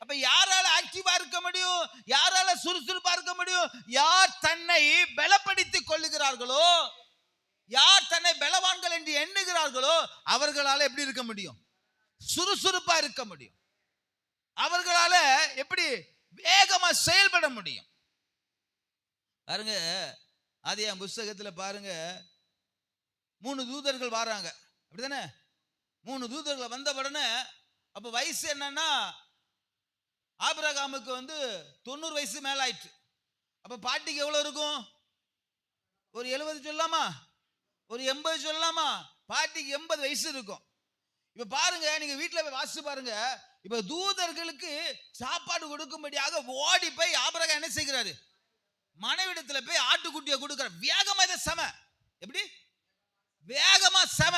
அப்ப யாரால ஆக்டிவா இருக்க முடியும்? யாரால சுறுசுறுப்பா இருக்க முடியும்? யார் தன்னை பலப்படுத்திக் கொள்ளுகிறார்களோ, யார் தன்னை பலவான்கள் என்று எண்ணுகிறார்களோ அவர்களால எப்படி இருக்க முடியும்? சுறுசுறுப்பா இருக்க முடியும். அவர்களால எப்படி வேகமா செயல்பட முடியும்? பாருங்க, ஆதியாகம புத்தகத்துல பாருங்க, 3 தூதர்கள் வராங்க, அப்படிதானே? 3 தூதர்கள் வந்த உடனே அப்ப வயசு என்னன்னா, ஆபிரகாமுக்கு 90 வயசு மேல ஆயிற்று. அப்ப பாட்டிக்கு எவ்வளவு இருக்கும்? ஒரு 70 சொல்லலாமா? ஒரு 80 சொல்லலாமா? பாட்டிக்கு 80 வயசு இருக்கும். இப்ப பாருங்க, நீங்க வீட்டுல போய் வாசிச்சு பாருங்க. இப்ப தூதர்களுக்கு சாப்பாடு கொடுக்கும்படியாக ஓடி போய் ஆபிரகாம் என்ன செய்கிறாரு? மனைவிடத்துல போய் ஆட்டுக்குட்டியை கொடுக்கிற. வேகமா இதை சம. எப்படி வேகமா சம?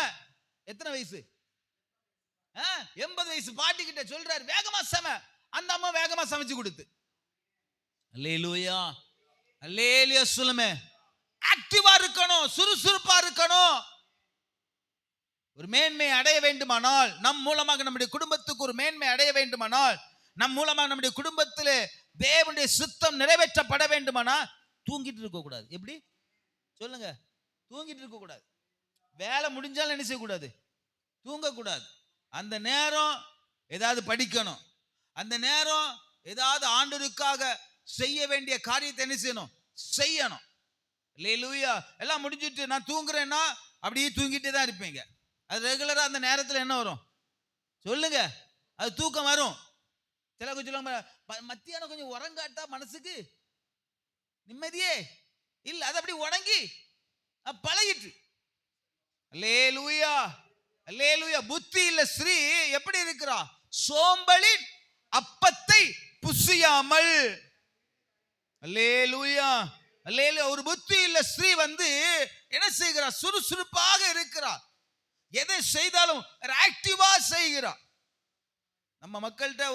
எத்தனை வயசு? 80 வயசு பாட்டி கிட்ட சொல்றாரு, வேகமா சம. அந்த அம்மா வேகமா சமைச்சு கொடுத்து. அல்லேலூயா, அல்லேலூயா. சொல்லுமே. ஆக்டிவா இருக்கணும், சுறுசுறுப்பா இருக்கணும். ஒரு மேன்மை அடைய வேண்டுமானால், நம் மூலமாக நம்முடைய குடும்பத்துக்கு ஒரு மேன்மை அடைய வேண்டுமானால், நம் மூலமாக நம்முடைய குடும்பத்திலே தேவனுடைய சுத்தம் நிறைவேற்றப்பட வேண்டுமானா தூங்கிட்டு இருக்க கூடாது. எப்படி சொல்லுங்க? தூங்கிட்டு இருக்க கூடாது. வேலை முடிஞ்சாலும் என்ன செய்யக்கூடாது? தூங்கக்கூடாது. அந்த நேரம் ஏதாவது படிக்கணும், அந்த நேரம் ஏதாவது ஆண்டவருக்காக செய்ய வேண்டிய காரியத்தை என்ன செய்யணும்? செய்யணும். அல்லேலூயா. எல்லாம் முடிஞ்சிட்டு நான் தூங்குறேன்னா அப்படியே தூங்கிட்டே தான் இருப்பீங்க. அது ரெகுலரா அந்த நேரத்தில் என்ன வரும்? சொல்லுங்க. அது தூக்கம் வரும். சில கொஞ்சம் மத்தியானம் கொஞ்சம் உறங்காட்டா மனசுக்கு நிம்மதியே இல்ல, அது அப்படி உடங்கி பழகிட்டு. அல்லேலூயா, அல்லேலூயா. புத்தி இல்ல ஸ்ரீ எப்படி இருக்கிறா? சோம்பலின் அப்பத்தை புசியாமல். அல்லேலூயா, அல்லேலூயா. ஒரு புத்தி இல்ல ஸ்ரீ என்ன செய்கிறா? சுறுசுறுப்பாக இருக்கிறார். எதை செய்தாலும் ஆக்டிவா செய்கிறார். நம்ம மக்கள்கிட்ட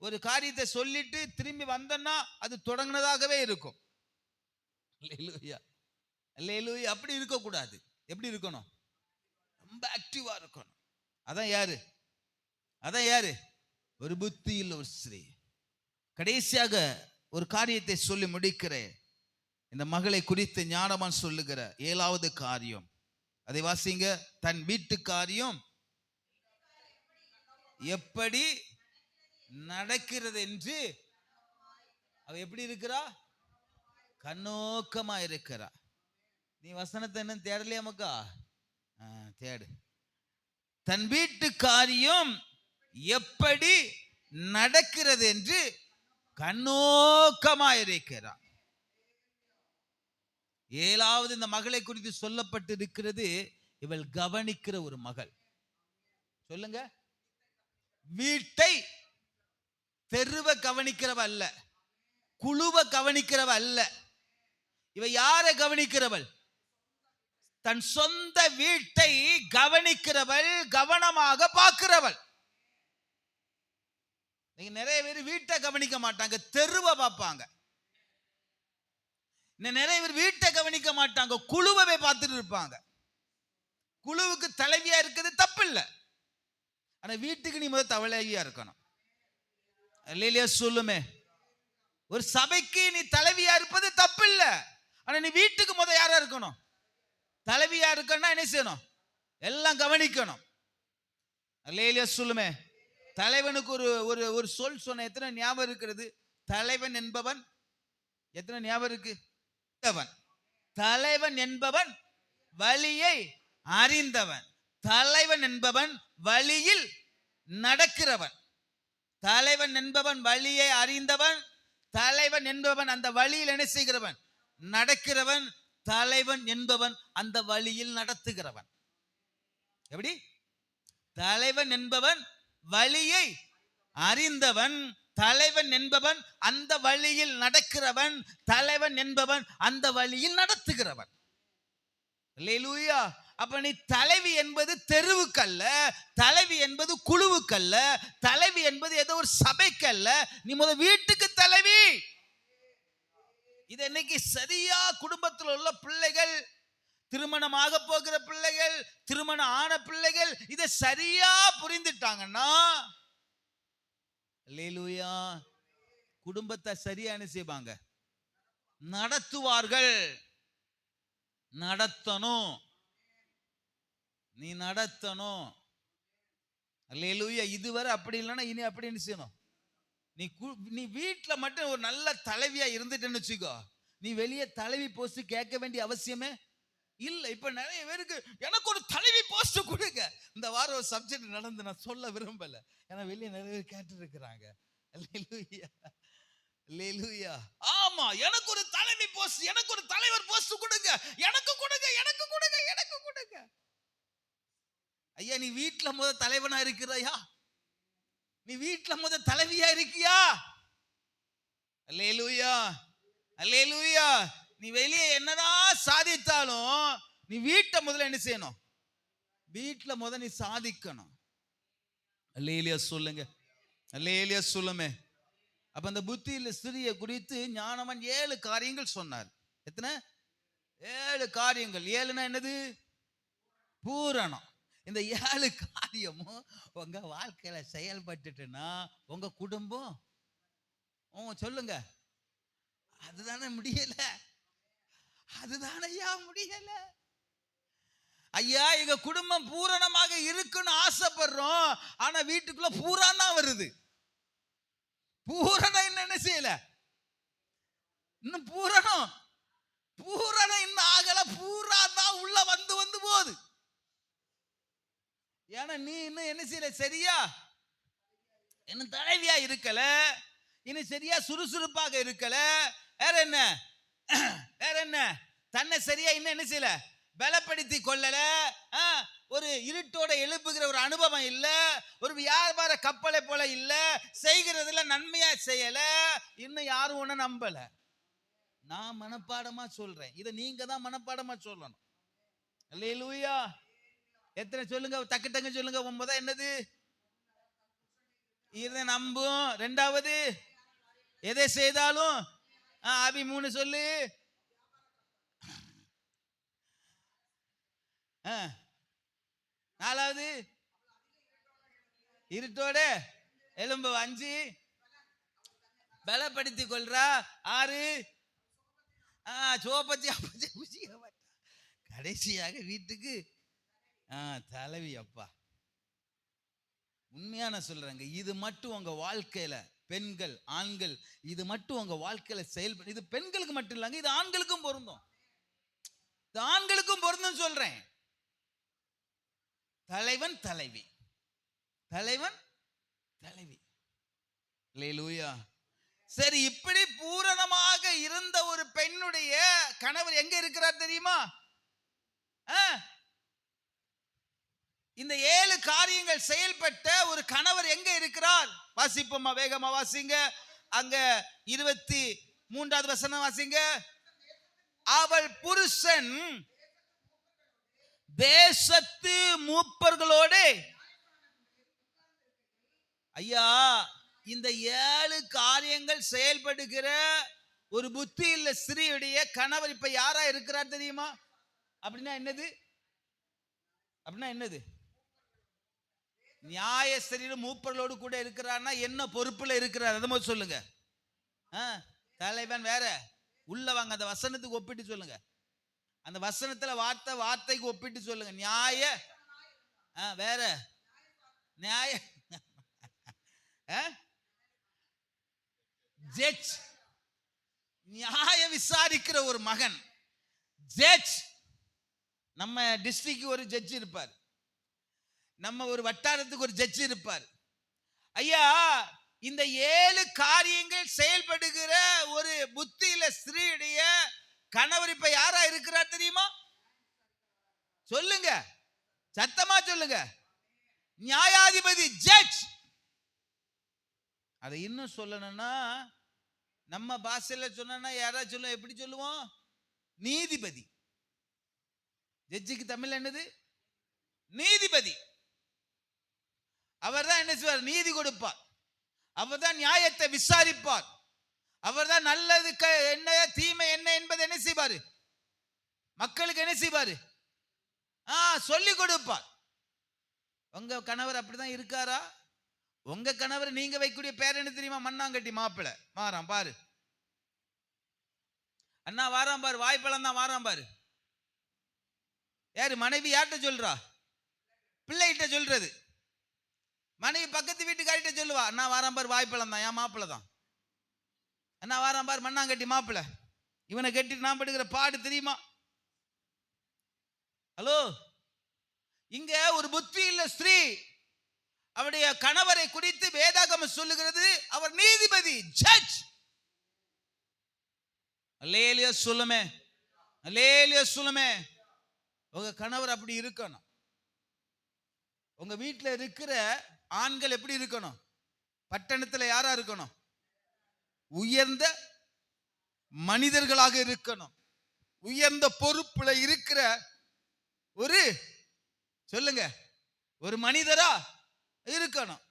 ஒரு காரியத்தை சொல்லிட்டு திரும்பி வந்தோம்னா அது தொடங்கினதாகவே இருக்கும். அல்லேலூயா, அல்லேலூயா. அப்படி இருக்க கூடாது. எப்படி இருக்கணும்? ரொம்ப ஆக்டிவா இருக்கணும். அதான் யாரு? அதான் யாரு? ஒரு புத்தி இல்ல ஒரு ஸ்திரீ. கடைசியாக ஒரு காரியத்தை சொல்லி முடிக்கிறேன். இந்த மகளை குறித்து ஞானமான் சொல்லுகிற 7வது காரியம், அதை வாசிங்க. தன் வீட்டு காரியம் எப்படி நடக்கிறது என்று அவ எப்படி இருக்கிறா? கண்ணோக்கமா இருக்கிறா. நீ வசனத்தை என்ன தேடலையா மக்கா? தேடு. தன் வீட்டு காரியம் எப்படி நடக்கிறது என்று கண்ணோக்கமா இருக்கிறார். ஏழாவது இந்த மகளை குறித்து சொல்லப்பட்டு இருக்கிறது, இவள் கவனிக்கிற ஒரு மகள். சொல்லுங்க. வீட்டை தெருவை கவனிக்கிறவ அல்ல, குழுவை கவனிக்கிறவ அல்ல. இவ யாரை கவனிக்கிறவள்? தன் சொந்த வீட்டை கவனிக்கிறவள், கவனமாக பார்க்கிறவள். நிறைய பேர் வீட்டை கவனிக்க மாட்டாங்க, தெருவை பார்ப்பாங்க. நிறைய பேர் வீட்டை கவனிக்க மாட்டாங்க, குழுவை பார்த்துட்டு இருப்பாங்க. குழுவுக்கு தலைவியா இருக்கிறது தப்பு இல்லை, ஆனா வீட்டுக்கு நீ முதல் தலைவியா இருக்கணும். இல்லையா? சொல்லுமே. ஒரு சபைக்கு நீ தலைவியா இருப்பது தப்பு இல்லை, ஆனா நீ வீட்டுக்கு முதல் யாரா இருக்கணும்? தலைவியா இருக்கணும்னா என்ன செய்யணும்? எல்லாம் கவனிக்கணும். இல்லையா? சொல்லுமே. தலைவனுக்கு ஒரு ஒரு சொல் சொன்ன எத்தனை ஞாபகம் இருக்கிறது? தலைவன் என்பவன் எத்தனை ஞாபகம் இருக்கு? தலைவன் என்பவன் வழியை அறிந்தவன். தலைவன் என்பவன் வழியில் நடக்கிறவன். தலைவன் என்பவன் வழியை அறிந்தவன். தலைவன் என்பவன் அந்த வழியில் என்ன செய்கிறவன்? நடக்கிறவன். தலைவன் என்பவன் அந்த வழியில் நடத்துகிறவன். எப்படி? தலைவன் என்பவன் வழியை அறிந்தவன். தலைவன் என்பவன் அந்த வழியில் நடக்கிறவன். தலைவன் என்பவன் அந்த வழியில் நடத்துகிறவன். அல்லேலூயா. அப்ப நீ தலைவி என்பது தெருவுக்கல்ல, தலைவி என்பது குழுவுக்கல்ல, தலைவி என்பது ஏதோ ஒரு சபைக்கல்ல, நீ முதல் வீட்டுக்கு தலைவி. இது இன்னைக்கு சரியா குடும்பத்தில் உள்ள பிள்ளைகள், திருமணமாக போகிற பிள்ளைகள், திருமணம் ஆன பிள்ளைகள் இதை சரியா புரிந்துட்டாங்கன்னா அல்லேலூயா, குடும்பத்தை சரியான செய்வாங்க, நடத்துவார்கள். நடத்தணும், நீ நடத்தணும். அல்லேலூயா. இதுவரை அப்படி இல்லைன்னா இனி அப்படி என்ன செய்யணும்? நீ வீட்டில் மட்டும் ஒரு நல்ல தலைவியா இருந்துட்டேன்னு வச்சுக்கோ, நீ வெளியே தலைவி போஸ்ட் கேட்க வேண்டிய அவசியமே இல்லை. இப்ப நிறைய பேருக்கு எனக்கு ஒரு தலைவி போஸ்ட் கொடுங்க. இந்த வாரம் ஒரு சப்ஜெக்ட் நடந்து நான் சொல்ல விரும்பல, ஏன்னா வெளியே நிறைய பேர் கேட்டு இருக்கிறாங்க. அல்லேலூயா, அல்லேலூயா. ஆமா, எனக்கு ஒரு தலைவி போஸ்ட், எனக்கு ஒரு தலைவர் போஸ்ட் கொடுங்க, எனக்கு கொடுங்க, எனக்கு கொடுங்க, எனக்கு கொடுங்க. ஐயா, நீ வீட்டுல முத தலைவனா இருக்கிறாயா? நீ வீட்டுல முத தலைவியா இருக்கியா? அல்லேலூயா, அல்லேலூயா. நீ வெளியே என்னதான் சாதித்தாலும் நீ வீட்டை முதல்ல என்ன செய்யணும்? வீட்டுல முத நீ சாதிக்கணும். அல்லேலூயா சொல்லுங்க, அல்லேலூயா சொல்லுமே. அப்ப அந்த புத்தியில ஸ்திரியை குறித்து ஞானவன் 7 காரியங்கள் சொன்னார். எத்தனை? 7 காரியங்கள். 7னா என்னது? பூரணம். இந்த 7 காரியமும் உங்க வாழ்க்கையில செயல்பட்டுட்டுன்னா உங்க குடும்பம் சொல்லுங்க, அதுதானே முடியல, அதுதானே ஐயா முடியல. ஐயா, எங்க குடும்பம் பூரணமாக இருக்குன்னு ஆசைப்படுறோம், ஆனா வீட்டுக்குள்ள பூரானா வருது. பூரணம் என்ன செய்யல, இன்னும் பூரணம் இன்னும் ஆகல, பூரா தான் உள்ள வந்து வந்து போகுது. ஏன்னா நீ இன்னும் என்ன செய்யல, சரியா இன்னும் தலைவியா இருக்கல, இன்னும் சரியா சுறுசுறுப்பாக இருக்கல. வேற என்ன, வேற என்ன, தன்னை சரியா இன்னும் என்ன செய்யல, பலப்படுத்தி கொள்ளல. ஒரு இருட்டோட எழுப்புகிற ஒரு அனுபவம் இல்ல, ஒரு வியாபார கப்பலை போல இல்ல, செய்கிறதுல நன்மையா செய்யல, இன்னும் யாரும் ஒண்ணு நம்பல. நான் மனப்பாடமா சொல்றேன், இதை நீங்க தான் மனப்பாடமா சொல்லணும். அல்லேலூயா. எத்தனை சொல்லுங்க, டக்கு டக்கு சொல்லுங்க. 9 என்னது? இதை நம்பும். 2வது எதை செய்தாலும் அபி 3 சொல்லு. 4வது இருட்டோட எலும்பு. 5 பலப்படுத்திக் கொள்றா. 6 சோப்பத்தி அப்பச்சி புசிக்க மாட்டா. கடைசியாக வீட்டுக்கு தலைவி. அப்பா, உண்மையான சொல்றேங்க, இது மட்டும் உங்க வாழ்க்கையில பெண்கள் ஆண்கள் இது மட்டும் உங்க வாழ்க்கையில செயல்படு. இது பெண்களுக்கு மட்டும் இல்லைங்க, இது ஆண்களுக்கும் பொருந்தும். இது ஆண்களுக்கும் பொருந்தும் சொல்றேன். தலைவன் தலைவி, தலைவன் தலைவி. அல்லேலூயா. சரி, இப்படி பூரணமாக இருந்த ஒரு பெண்ணுடைய கணவர் எங்க இருக்கிறார் தெரியுமா? இந்த 7 காரியங்கள் செயல்பட்ட ஒரு கணவர் எங்க இருக்கிறார்? வாசிப்போமா, வேகமா வாசிங்க. அங்க 23வது வசனம் வாசிங்க. அவள் புருஷன் தேசத்து மூப்பர்களோடு. ஐயா, இந்த 7 காரியங்கள் செயல்படுகிற ஒரு புத்தி இல்ல ஸ்திரீயுடைய கணவர் இப்ப யாரா இருக்கிறார் தெரியுமா? அப்படின்னா என்னது? அப்படின்னா என்னது? நியாயஸ்திரியில மூப்பர்களோடு கூட இருக்கிறார்னா என்ன பொறுப்புல இருக்கிறார்? அதை மாதிரி சொல்லுங்க. தலைவன் வேற. உள்ள வாங்க, அந்த வசனத்துக்கு ஒப்பிட்டு சொல்லுங்க. அந்த வசனத்துல வார்த்தைக்கு ஒப்பிட்டு சொல்லுங்க. நியாய வேற, நியாய ஜட்ஜ், நியாய விசாரிக்கிற ஒரு மகன் ஜட்ஜ். நம்ம டிஸ்ட்ரிக்ட் ஒரு ஜட்ஜ் இருப்பார், நம்ம ஒரு வட்டாரத்துக்கு ஒரு ஜட்ஜ் இருப்பார். ஐயா, இந்த 7 காரியங்கள் செயல்படுகிற ஒரு புத்தியில ஸ்திரீயுடைய கணவர் இப்ப யாரா இருக்கிறார் தெரியுமா? சொல்லுங்க, சத்தமா சொல்லுங்க. நியாயாதிபதி, ஜட்ஜ். அதை இன்னும் சொல்லணும்னா நம்ம பாஷையில சொன்னா யாராவது சொல்லுவோம், எப்படி சொல்லுவோம்? நீதிபதி. ஜட்ஜுக்கு தமிழ் என்னது? நீதிபதி. அவர் தான் என்ன செய்வார்? நீதி கொடுப்பார். அவர் தான் நியாயத்தை விசாரிப்பார். அவர் தான் நல்லது என்ன தீமை என்ன என்பதை என்ன செய்வாரு? மக்களுக்கு என்ன செய்வாரு? சொல்லி கொடுப்பார். உங்க கணவர் அப்படிதான் இருக்காரா? உங்க கணவர் நீங்க வைக்கக்கூடிய பேர் என்ன தெரியுமா? மண்ணாங்கட்டி மாப்பிள. வாராம் பாரு அண்ணா, வாராம் பாரு, வாய்ப்பழம் தான் வாராம் பாரு. யாரு? மனைவி யார்கிட்ட சொல்றா? பிள்ளைகிட்ட சொல்றது. மனைவி பக்கத்து வீட்டுக்காரிட்ட சொல்லுவா, அண்ணா வாராம் பாரு, வாய்ப்பழம் தான், என் மாப்பிள்ள தான். அண்ணா வாராம் பாரு, மண்ணாங்கட்டி மாப்பிள்ள. இவனை கட்டிட்டு நான் படுகிற பாடு தெரியுமா? ஹலோ, இங்க ஒரு புத்தி இல்ல ஸ்திரீ அவருடைய கணவரை குறித்து வேதாகமம் சொல்லுகிறது, அவர் நீதிபதி, ஜட்ஜ். அல்லேலூயா சொல்லுமே, அல்லேலூயா சொல்லுமே. உங்க கணவர் அப்படி இருக்கணும். உங்க வீட்டில் இருக்கிற ஆண்கள் எப்படி இருக்கணும்? பட்டணத்தில் யாரா இருக்கணும்? உயர்ந்த மனிதர்களாக இருக்கணும். உயர்ந்த பொறுப்புல இருக்கிற ஒரு, சொல்லுங்க, ஒரு மனிதரா இருக்கணும்.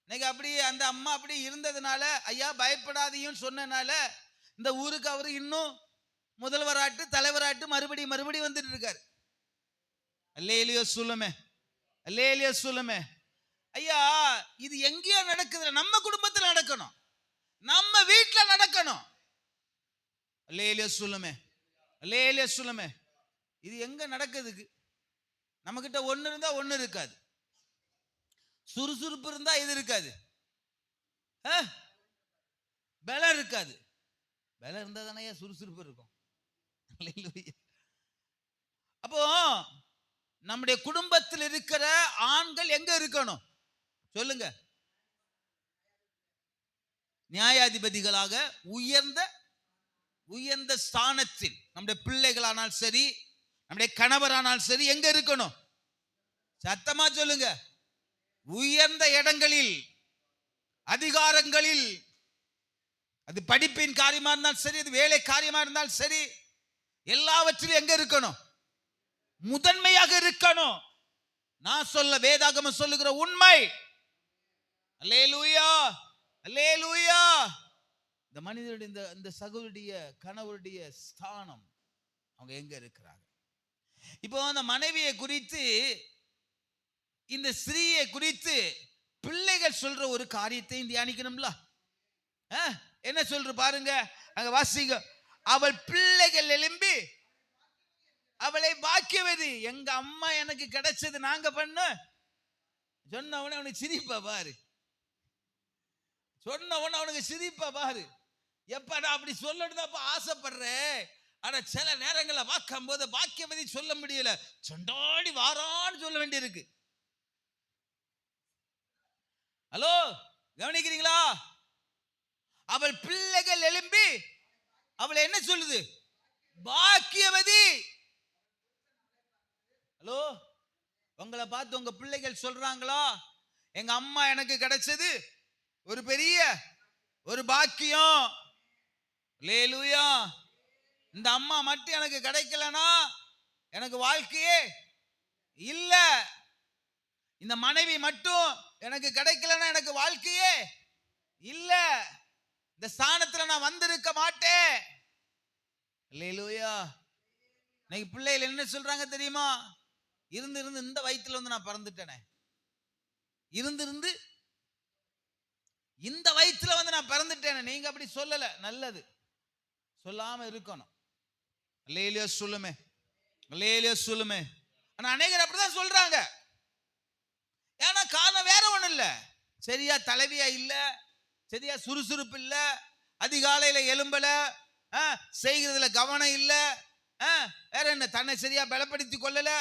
இன்னைக்கு அப்படி அந்த அம்மா அப்படி இருந்ததுனால, ஐயா பயப்படாதீங்கன்னு சொன்னனால இந்த ஊருக்கு அவரு இன்னும் முதல்வராட்டு தலைவராட்டு மறுபடியும் வந்துட்டு இருக்காரு. அல்லேலூயா சொல்லுமே, அல்லேலூயா சொல்லுமே. ஐயா, இது எங்கேயோ நடக்குது, நம்ம குடும்பத்தில் நடக்கணும், நம்ம வீட்டில் நடக்கணும். அல்லேலூயா சொல்லுமே, அல்லேலூயா சொல்லுமே. இது எங்க நடக்குதுக்கு? நம்ம கிட்ட ஒண்ணு இருந்தா ஒண்ணு இருக்காது, சுறுசுறுப்பு இருந்தா இது இருக்காது, பலம் இருக்காது. பலம் இருந்தா தானே சுறுசுறுப்பு இருக்கும். அப்போ நம்முடைய குடும்பத்தில் இருக்கிற ஆண்கள் எங்க இருக்கணும்? சொல்லுங்க. நியாயாதிபதிகளாக உயர்ந்த ஸ்தானத்தில் நம்முடைய பிள்ளைகளானால் சரி, நம்முடைய கணவரானால் சரி, எங்க இருக்கணும்? சத்தமா சொல்லுங்க. உயர்ந்த இடங்களில், அதிகாரங்களில், அது படிப்பின் காரியமா இருந்தாலும் சரி, அது வேலை காரியமா இருந்தாலும் சரி, எல்லாவற்றிலும் எங்க இருக்கணும்? முதன்மையாக இருக்கணும். நான் சொல்ல வேதாகமம் சொல்லுகிற உண்மை. அல்லேலூயா, அல்லேலூயா. இந்த மனிதனுடைய இந்த சகோதரிய கணவருடைய ஸ்தானம் அவங்க எங்க இருக்கிறாங்க? இப்போ அந்த மனைவியை குறித்து, இந்த ஸ்திரீயை குறித்து பிள்ளைகள் சொல்ற ஒரு காரியத்தை தியானிக்கணும்ல. என்ன சொல்ற பாருங்க, அங்க வாசிங்க. அவள் பிள்ளைகள் எழும்பி அவளை பாக்கியவது. எங்க அம்மா எனக்கு கிடைச்சது நாங்க பண்ண சொன்ன உடனே அவனுக்கு சிரிப்பா பாரு, சொன்ன உடனே அவனுக்கு சிரிப்பா பாரு. எப்ப நான் அப்படி சொல்லணும் ஆசைப்படுறேன், ஆனா சில நேரங்களில் பார்க்கும் போது பாக்கியவதி சொல்ல முடியல, சொண்டாடி வாரான்னு சொல்ல வேண்டியிருக்கு. ஹலோ, கவனிக்கிறீங்களா? அவள் பிள்ளைகள் எழும்பி அவளை என்ன சொல்லுது? பாக்கியவதி. ஹலோ, உங்களை பார்த்து உங்க பிள்ளைகள் சொல்றாங்களா, எங்க அம்மா எனக்கு கிடைச்சது ஒரு பெரிய ஒரு பாக்கியம். அல்லேலூயா. இந்த அம்மா மட்டும் எனக்கு கிடைக்கலனா எனக்கு வாழ்க்கையே இல்ல, இந்த மனைவி மட்டும் எனக்கு கிடைக்கலனா எனக்கு வாழ்க்கையே இல்ல, இந்த ஸ்தானத்துல நான் வந்திருக்க மாட்டேன். அல்லேலூயா. இன்னைக்கு பிள்ளைகள் என்ன சொல்றாங்க தெரியுமா? இருந்து இருந்து இந்த வயிற்றுல வந்து நான் பிறந்துட்டேனே, இருந்து இந்த வயிற்றுல வந்து நான் பிறந்துட்டேனே. நீங்க அப்படி சொல்லல, நல்லது, சொல்லாம இருக்கணும். அல்லேலூயா சொல்லுமே, அல்லேலூயா சொல்லுமே. ஆனா அநேகர் அப்படிதான் சொல்றாங்க. ஏன்னா காரணம் வேற ஒண்ணும் இல்ல, சரியா தலைவியா இல்ல, சரியா சுறுசுறுப்பு இல்ல, அதிகாலையில எலும்பல, செய்கிறதுல கவனம் இல்ல, வேற என்ன, தன்னை சரியா பலப்படுத்தி கொள்ளல.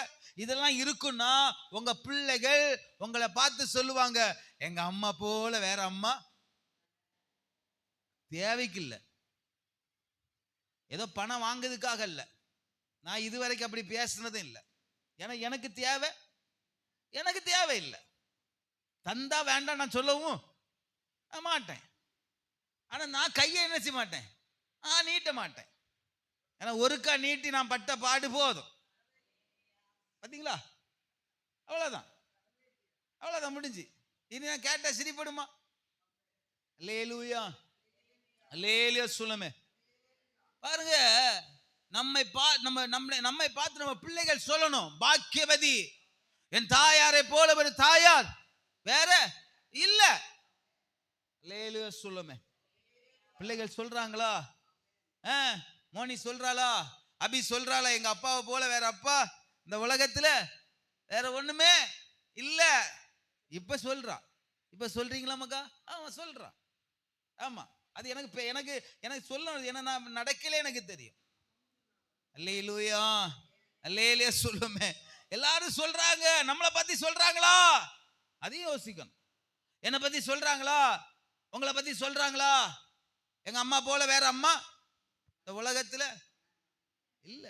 இதெல்லாம் இருக்குன்னா உங்க பிள்ளைகள் உங்களை பார்த்து சொல்லுவாங்க, எங்க அம்மா போல வேற அம்மா தேவைக்கு இல்லை. ஏதோ பணம் வாங்குறதுக்காக இல்ல, நான் இதுவரைக்கும் அப்படி பேசுனதும் இல்லை. ஏன்னா எனக்கு தேவை இல்லை. தந்தா வேண்டாம் நான் சொல்லவும் மாட்டேன். ஆனா நான் கையை என்ன செய்ய மாட்டேன், நீட்ட மாட்டேன். ஏன்னா ஒருக்கா நீட்டி நான் பட்ட பாடு போதும். பாத்தீங்களா? அவ்வளவுதான் முடிஞ்சு. இனி நான் கேட்டா சிரிப்படுமா? அல்லேலூயா, அல்லேலூயா சொல்லுமே. பாருங்க, நம்மை பார்த்து நம்ம பிள்ளைகள் சொல்லணும், பாக்கியவதி, என் தாயாரை போல ஒரு தாயார் வேற இல்ல. அல்லேலூயா சொல்லுமே. பிள்ளைகள் சொல்றாங்களா? மோனி சொல்றாளா? அபி சொல்றாளா? எங்க அப்பாவை போல வேற அப்பா இந்த உலகத்துல வேற ஒண்ணுமே இல்ல. இப்ப சொல்றீங்களா மக்கா? ஆமா சொல்றான். ஆமா, அது எனக்கு சொல்லணும், ஏன்னா நான் நடக்கல, எனக்கு தெரியும். அல்லேலூயா, அல்லேலூயா சொல்லுமே. எல்லாரும் சொல்றாங்க, நம்மளை பத்தி சொல்றாங்களா? அதையும் யோசிக்கணும். என்னை பத்தி சொல்றாங்களா? உங்களை பத்தி சொல்றாங்களா? எங்க அம்மா போல வேற அம்மா இந்த உலகத்துல இல்ல.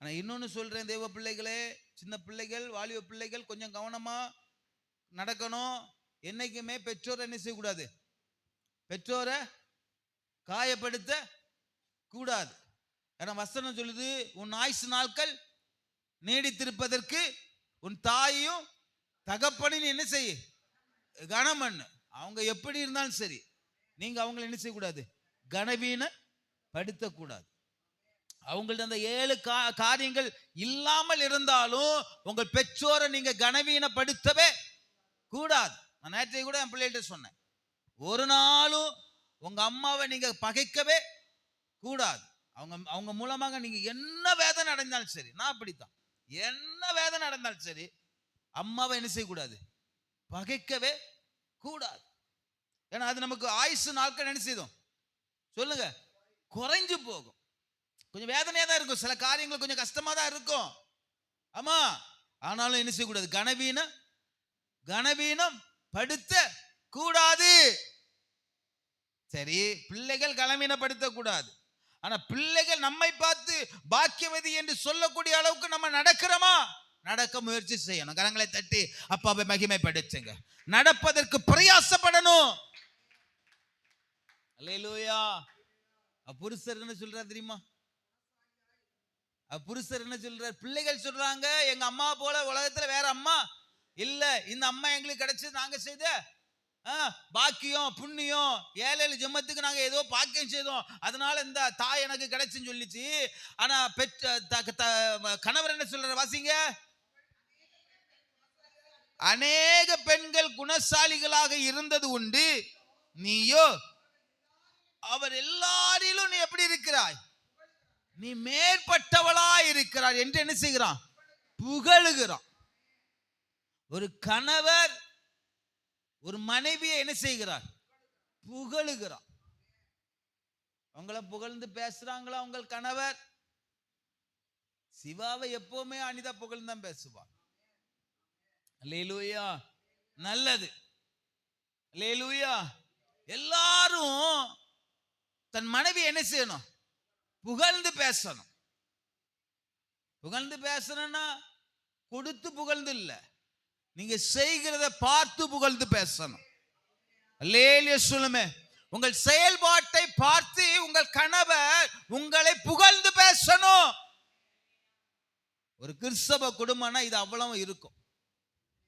ஆனா இன்னொன்னு சொல்றேன், தேவ பிள்ளைகளே, சின்ன பிள்ளைகள், வாலிப பிள்ளைகள், கொஞ்சம் கவனமா நடக்கணும். என்னைக்குமே பெற்றோரை என்ன செய்யக்கூடாது, பெற்றோரை காயப்படுத்த கூடாது. ஏன்னா வசனம் சொல்லுது, உன் ஆயுசு நாட்கள் நீடித்திருப்பதற்கு உன் தாயும் தகப்பனின் என்ன செய்ய கனம் பண்ணு. அவங்க எப்படி இருந்தாலும் சரி, நீங்க அவங்களை என்ன செய்யக்கூடாது, கனவீன படுத்தக்கூடாது. அவங்கள்ட்ட அந்த 7 காரியங்கள் இல்லாமல் இருந்தாலும் உங்கள் பெற்றோரை நீங்க கனவீனப்படுத்தவே கூடாது. நான் நேற்றைய கூட என் பிள்ளைகிட்ட சொன்னேன், ஒரு நாளும் உங்க அம்மாவை நீங்க பகைக்கவே கூடாது. அவங்க மூலமாக நீங்க என்ன வேதனை அடைந்தாலும் சரி, நான் அப்படித்தான், என்ன வேதனை அடைந்தாலும் சரி, அம்மாவை என்ன செய்யக்கூடாது, பகைக்கவே கூடாது. ஏன்னா அது நமக்கு ஆயுசு நாட்கள் என்ன செய்யும் சொல்லுங்க, குறைஞ்சு போகும். கொஞ்சம் வேதனையா தான் இருக்கும், சில காரியங்கள் கொஞ்சம் கஷ்டமா தான் இருக்கும். ஆமா, ஆனாலும் என்ன செய்யக்கூடாது, கனவீனம் படுத்த கூடாது. சரி, பிள்ளைகள் கனவீனப்படுத்த கூடாது. ஆனா பிள்ளைகள் நம்மை பார்த்து பாக்கியவதி என்று சொல்லக்கூடிய அளவுக்கு நம்ம நடக்கிறோமா? நடக்க முயற்சி செய்யணும். கரங்களை தட்டி அப்பாவை மகிமைப்படுத்துங்க. நடப்பதற்கு பிரயாசப்படணும். அல்லேலூயா. புருஷர் என்ன சொல்றார் தெரியுமா? புருஷர் என்ன சொல்றார்? பிள்ளைகள் சொல்றாங்க, எங்க அம்மா போல உலகத்துல வேற அம்மா இல்ல, இந்த அம்மா எங்களுக்கு கிடைச்சது நாங்க செய்த பாக்கியம் புண்ணியம், 7 ஜென்மத்துக்கு நாங்க ஏதோ பாக்கியம் செய்தோம், அதனால இந்த தாய் எனக்கு கிடைச்சுன்னு சொல்லிச்சு. ஆனா கணவர் என்ன சொல்ற வாசிங்க, அநேக பெண்கள் குணசாலிகளாக இருந்தது உண்டு, நீயோ அவர் எல்லாரிலும் நீ எப்படி இருக்கிறாய், நீ மேற்பட்டவளா இருக்கிறாய் என்று என்ன செய்கிறான், புகழுகிறான். ஒரு கணவர் ஒரு மனைவியை என்ன செய்கிறார்? புகழுகிறார். உங்களை புகழ்ந்து பேசுறாங்களா உங்கள் கணவர்? சிவாவை எப்பவுமே அனிதா புகழ்ந்து தான் பேசுவார். அல்லேலூயா. நல்லது. அல்லேலூயா. எல்லாரும் தன் மனைவி என்ன செய்யணும்? புகழ்ந்து பேசணும். புகழ்ந்து பேசணும்னா கொடுத்து புகழ்ந்து இல்ல, நீங்க செய்கிறத பார்த்து புகழ்ந்து பேசணும். அல்லேலூயா சொல்லுமே. உங்கள் செயல்பாட்டை பார்த்து உங்கள் கணவர் உங்களை புகழ்ந்து பேசணும். ஒரு கிறிஸ்தவ குடும்பம்னா இது அவ்வளவு இருக்கும்.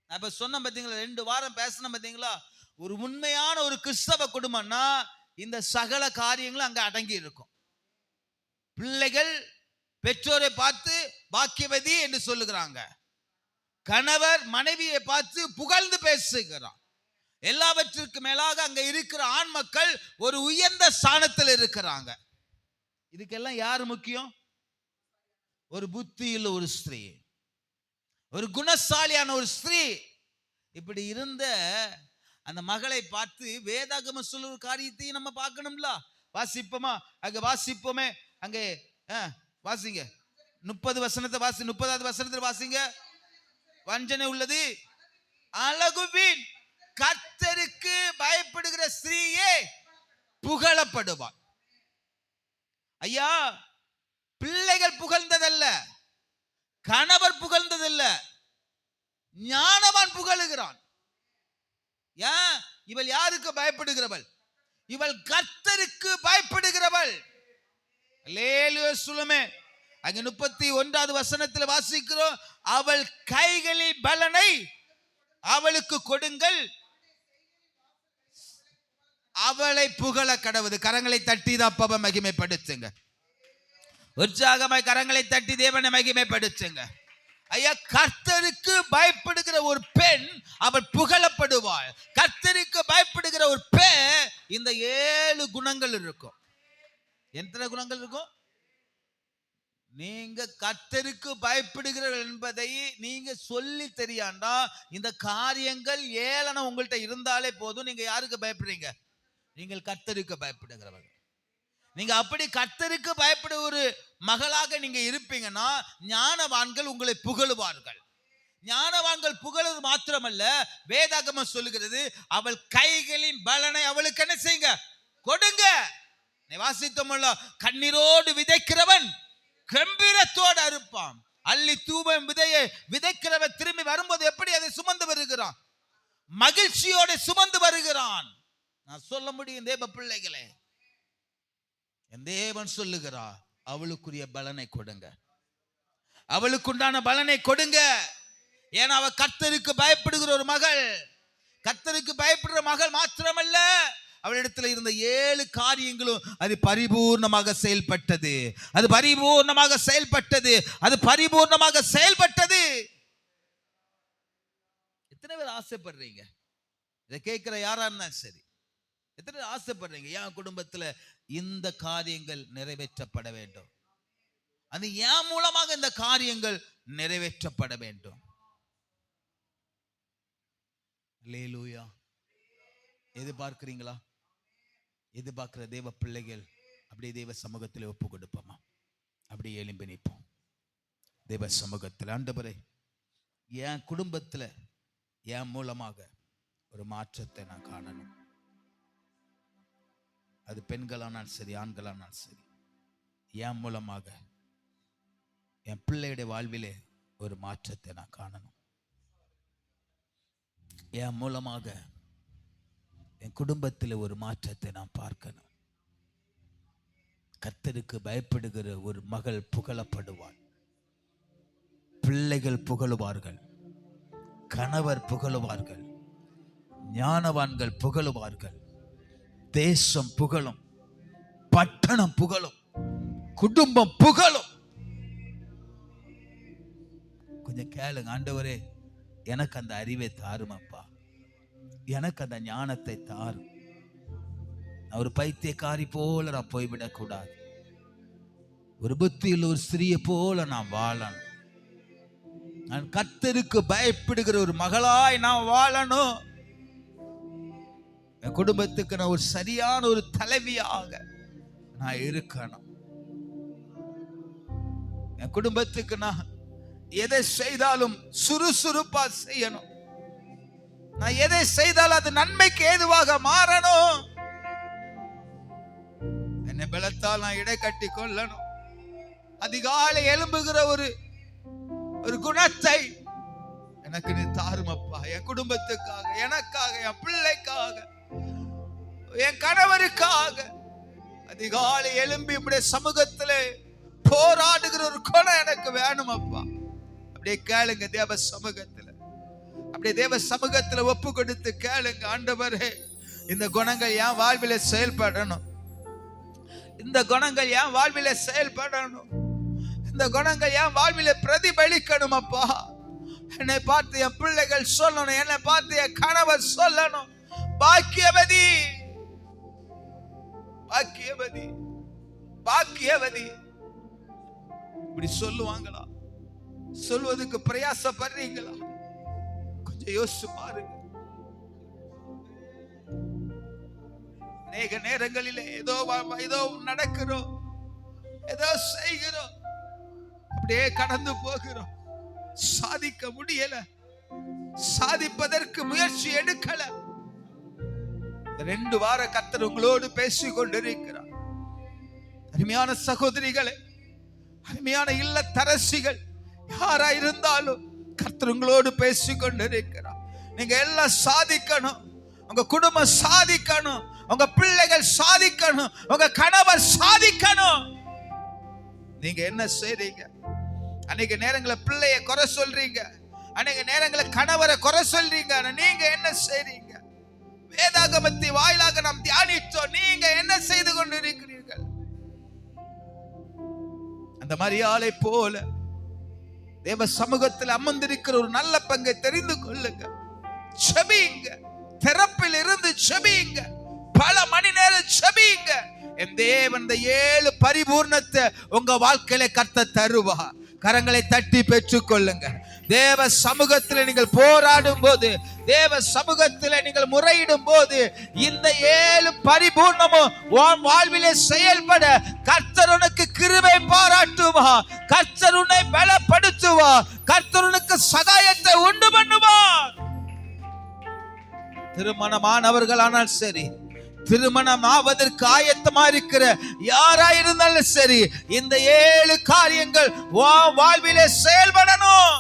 நான் இப்ப சொன்ன பாத்தீங்களா, 2 வாரம் பேசணும் பாத்தீங்களா, ஒரு உண்மையான ஒரு கிறிஸ்தவ குடும்பம்னா இந்த சகல காரியங்களும் அங்க அடங்கி இருக்கும். பிள்ளைகள் பெற்றோரை பார்த்து பாக்கியவதி என்று சொல்லுகிறாங்க. கணவர் மனைவியை பார்த்து புகழ்ந்து பேசுகிறான். எல்லாவற்றிற்கு மேலாக அங்க இருக்கிற ஆண் மக்கள் ஒரு உயர்ந்த ஸ்தானத்தில் இருக்கிறாங்க. இதுக்கெல்லாம் யாரு முக்கியம்? ஒரு புத்தியுள்ள ஒரு ஸ்திரீ, ஒரு குணசாலியான ஒரு ஸ்திரீ. இப்படி இருந்த அந்த மகளை பார்த்து வேதாகம சொல்ல ஒரு காரியத்தையும் நம்ம பார்க்கணும்ல. வாசிப்போமா? அங்க வாசிப்போமே. அங்கே வாசிங்க 30 வசனத்தை வாசி. 30வது வசனத்தில் வாசிங்க. வஞ்சனை உள்ளது அழகுவின் கர்த்தருக்கு பயப்படுகிற ஸ்திரீயே புகழப்படுவார். ஐயா, பிள்ளைகள் புகழ்ந்ததல்ல, கணவர் புகழ்ந்ததல்ல, ஞானவான் புகழுகிறான். ஏன்? இவள் யாருக்கு பயப்படுகிறவள்? இவள் கர்த்தருக்கு பயப்படுகிறவள். அல்லேலூயா சொல்லுமே. அங்க 31வது வசனத்தில் வாசிக்கிறோம், அவள் கைகளில் பலனை அவளுக்கு கொடுங்கள், அவளை புகழ கடவுது. கரங்களை தட்டி தப்ப மகிமைப்படுத்துங்க. உற்சாகமாய் கரங்களை தட்டி தேவனை மகிமைப்படுத்துங்க. ஐயா, கர்த்தருக்கு பயப்படுகிற ஒரு பெண் அவள் புகழப்படுவாள். கர்த்தருக்கு பயப்படுகிற ஒரு பெண் இந்த 7 குணங்கள் இருக்கும். எத்தனை குணங்கள் இருக்கும்? நீங்க கர்த்தருக்கு பயப்படுகிறீர்கள் என்பதை நீங்க சொல்லி தெரியாண்டா இந்த காரியங்கள் ஏளனம் உங்கள்கிட்ட இருந்தாலே போதும். நீங்க யாருக்கு பயப்படுறீங்க? நீங்கள் கர்த்தருக்கு பயப்படுகிறவர்கள். நீங்க அப்படி கர்த்தருக்கு பயப்பட ஒரு மகளாக நீங்க இருப்பீங்கன்னா ஞானவான்கள் உங்களை புகழுவார்கள். ஞானவான்கள் புகழுவது மாத்திரமல்ல, வேதாகமம் சொல்லுகிறது, அவள் கைகளின் பலனை அவளுக்கு என்ன செய்யுங்க? கொடுங்க. வாசித்தோம்ல, கண்ணீரோடு விதைக்கிறவன் கம்பீரத்தோடு அறுப்பான். அள்ளி தூவம் விதையை விதைக்கிறவன் திரும்பி வரும்போது எப்படி அதை சுமந்து வருகிறான்? மகிழ்ச்சியோடு சுமந்து வருகிறான். நான் சொல்ல முடியும் தேவ பிள்ளைகளே, என் தேவன் சொல்லுகிறார், அவளுக்குரிய பலனை கொடுங்க, அவளுக்குண்டான பலனை கொடுங்க. ஏன்னா அவ கர்த்தருக்கு பயப்படுகிற ஒரு மகள். கர்த்தருக்கு பயப்படுற மகள் மாத்திரமல்ல, அவளிடத்தில் இருந்த 7 காரியங்களும் அது பரிபூர்ணமாக செயல்பட்டது. அது பரிபூர்ணமாக செயல்பட்டது. அது பரிபூர்ணமாக செயல்பட்டது. எத்தனை பேர் ஆசைப்படுறீங்க? இதை கேட்கிற யாரா இருந்தா சரி, எத்தனை பேர் ஆசைப்படுறீங்க என் குடும்பத்துல இந்த காரியங்கள் நிறைவேற்றப்பட வேண்டும், அது என் மூலமாக இந்த காரியங்கள் நிறைவேற்றப்பட வேண்டும்? அல்லேலூயா. எதிர்பார்க்கிறீங்களா? எதிர்பார்க்கிற தேவ பிள்ளைகள் அப்படியே தேவ சமூகத்தில் ஒப்பு கொடுப்போமா? அப்படியே எழும்பி நிற்போம் தேவ சமூகத்தில். ஆண்டவரே, என் குடும்பத்துல என் மூலமாக ஒரு மாற்றத்தை நான் காணணும். அது பெண்களானாலும் சரி, ஆண்களானாலும் சரி, என் மூலமாக என் பிள்ளையுடைய வாழ்விலே ஒரு மாற்றத்தை நான் காணணும். என் மூலமாக என் குடும்பத்தில் ஒரு மாற்றத்தை நான் பார்க்கணும். கர்த்தருக்கு பயப்படுகிற ஒரு மகள் புகழப்படுவாள். பிள்ளைகள் புகழுவார்கள், கணவர் புகழுவார்கள், ஞானவான்கள் புகழுவார்கள், தேசம் புகழும், பட்டணம் புகழும், குடும்பம் புகழும். கொஞ்சம் கேளுங்க, ஆண்டவரே எனக்கு அந்த அறிவை தாருமப்பா, எனக்கு அந்த ஞானத்தை தாரும். நான் ஒரு பைத்தியக்காரி போல நான் போய்விடக் கூடாது. ஒரு புத்தியில் ஒரு ஸ்திரீயை போல நான் வாழணும். நான் கர்த்தருக்கு பயப்படுகிற ஒரு மகளாய் நான் வாழணும். என் குடும்பத்துக்கு நான் ஒரு சரியான ஒரு தலைவியாக நான் இருக்கணும். என் குடும்பத்துக்கு நான் எதை செய்தாலும் சுறுசுறுப்பா செய்யணும். நான் எதை செய்தாலும் அது நன்மைக்கு ஏதுவாக மாறணும். என்னை பலத்தால் நான் இடை கட்டி கொள்ளணும். அதிகாலை எழும்புகிற ஒரு குணத்தை எனக்கு நீ தாருமப்பா. என் குடும்பத்துக்காக, எனக்காக, என் பிள்ளைக்காக, என் கணவருக்காக அதிகாலை எழும்பி இப்படி சமூகத்திலே போராடுகிற ஒரு குணம் எனக்கு வேணும் அப்பா. அப்படியே கேளுங்க தேவ சமூகத்துல, அப்படியே தேவ சமூகத்துல ஒப்பு கொடுத்து கேளுங்க. ஆண்டவரே, இந்த குணங்கள் என் வாழ்வில செயல்படணும். இந்த குணங்கள் என் வாழ்வில செயல்படணும். இந்த குணங்கள் என் வாழ்வில பிரதிபலிக்கணும் அப்பா. என்னை பார்த்து என் பிள்ளைகள் சொல்லணும், என்னை பார்த்து என் கணவர் சொல்லணும், பாக்கியவதி, பாக்கியவதி, பாக்கியவதி. இப்படி சொல்லுவாங்களா? சொல்வதற்கு பிரயாசப்படுறீங்களா? கொஞ்சம் யோசிச்சு பாருங்க. அநேக நேரங்களிலே ஏதோ நடக்கிறோம், ஏதோ செய்கிறோம், அப்படியே கடந்து போகிறோம். சாதிக்க முடியல, சாதிப்பதற்கு முயற்சி எடுக்கல. 2 வார கர்த்தர் உங்களோடு பேசிக் கொண்டிருக்கிறார். அருமையான சகோதரிகளே, அருமையான இல்லத்தரசிகள் யாரா இருந்தாலும் கர்த்தர் உங்களோடு பேசிக் கொண்டிருக்கிறார். நீங்க எல்லாம் சாதிக்கணும். உங்க குடும்பம் சாதிக்கணும், உங்க பிள்ளைகள் சாதிக்கணும், உங்க கணவர் சாதிக்கணும். நீங்க என்ன செய்றீங்க? அநேக நேரங்களில் பிள்ளைய குறை சொல்றீங்க, அநேக நேரங்களில் கணவரை குறை சொல்றீங்க. நீங்க என்ன செய்றீங்க? வேதாகமத்தை வாயிலாக நாம் தியானித்தோம். நீங்க என்ன செய்து கொண்டிருக்கிறீர்கள்? அந்த மரியாளை போல தேவ சமூகத்தில் அமர்ந்திருக்கிற ஒரு நல்ல பங்கை தெரிந்து கொள்ளுங்க. ஜெபிங்க, திறப்பில் இருந்து ஜெபிங்க, பல மணி நேரம் ஜெபிங்க. என் தேவன் இந்த 7 பரிபூர்ணத்தை உங்க வாழ்க்கையில கர்த்தர் தருவார். கரங்களை தட்டி பெற்றுக் கொள்ளுங்க. தேவ சமூகத்தில் நீங்கள் போராடும் போது, தேவ சமூகத்தில் நீங்கள் முறையிடும் போது, இந்த 7 பரிபூர்ணமும் உன் வாழ்விலே செயல்பட கர்த்தர் உனக்கு கிருபை பாராட்டுவார். கர்த்தர் உன்னை பலப்படுத்துவார். கர்த்தர் உனக்கு சகாயத்தை உண்டு பண்ணுவார். திருமணமானவர்களானால் சரி, திருமணம் ஆவதற்கு ஆயத்தமா இருக்கிற யாராயிருந்தாலும் சரி, இந்த 7 காரியங்கள் வாழ்விலே செயல்படணும்.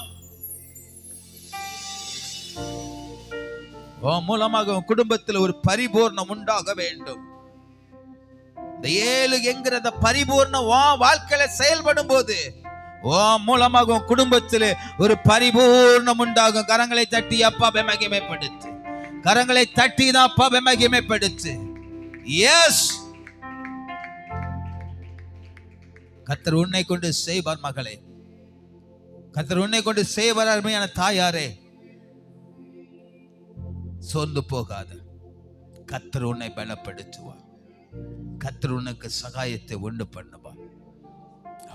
மூலமாக குடும்பத்தில் ஒரு பரிபூர்ணம் உண்டாக வேண்டும். இந்த 7 என்கிற பரிபூர்ணம் வாழ்க்கையில செயல்படும் போது மூலமாக குடும்பத்தில் ஒரு பரிபூர்ணம் உண்டாகும். கரங்களை தட்டி அப்பாவை மகிமைப்படுத்து. கரங்களை தட்டி தான் அப்பாவை மகிமைப்படுத்து. எஸ், கர்த்தர் உன்னை கொண்டு செய்வார் மகளே. கர்த்தர் உன்னை கொண்டு செய்வார். அருமையான தாயாரே, சோர்ந்து போகாத. கர்த்தர் உன்னை பலப்படுத்துவார். கர்த்தர் உனக்கு சகாயத்தை உண்டு பண்ணுவார்.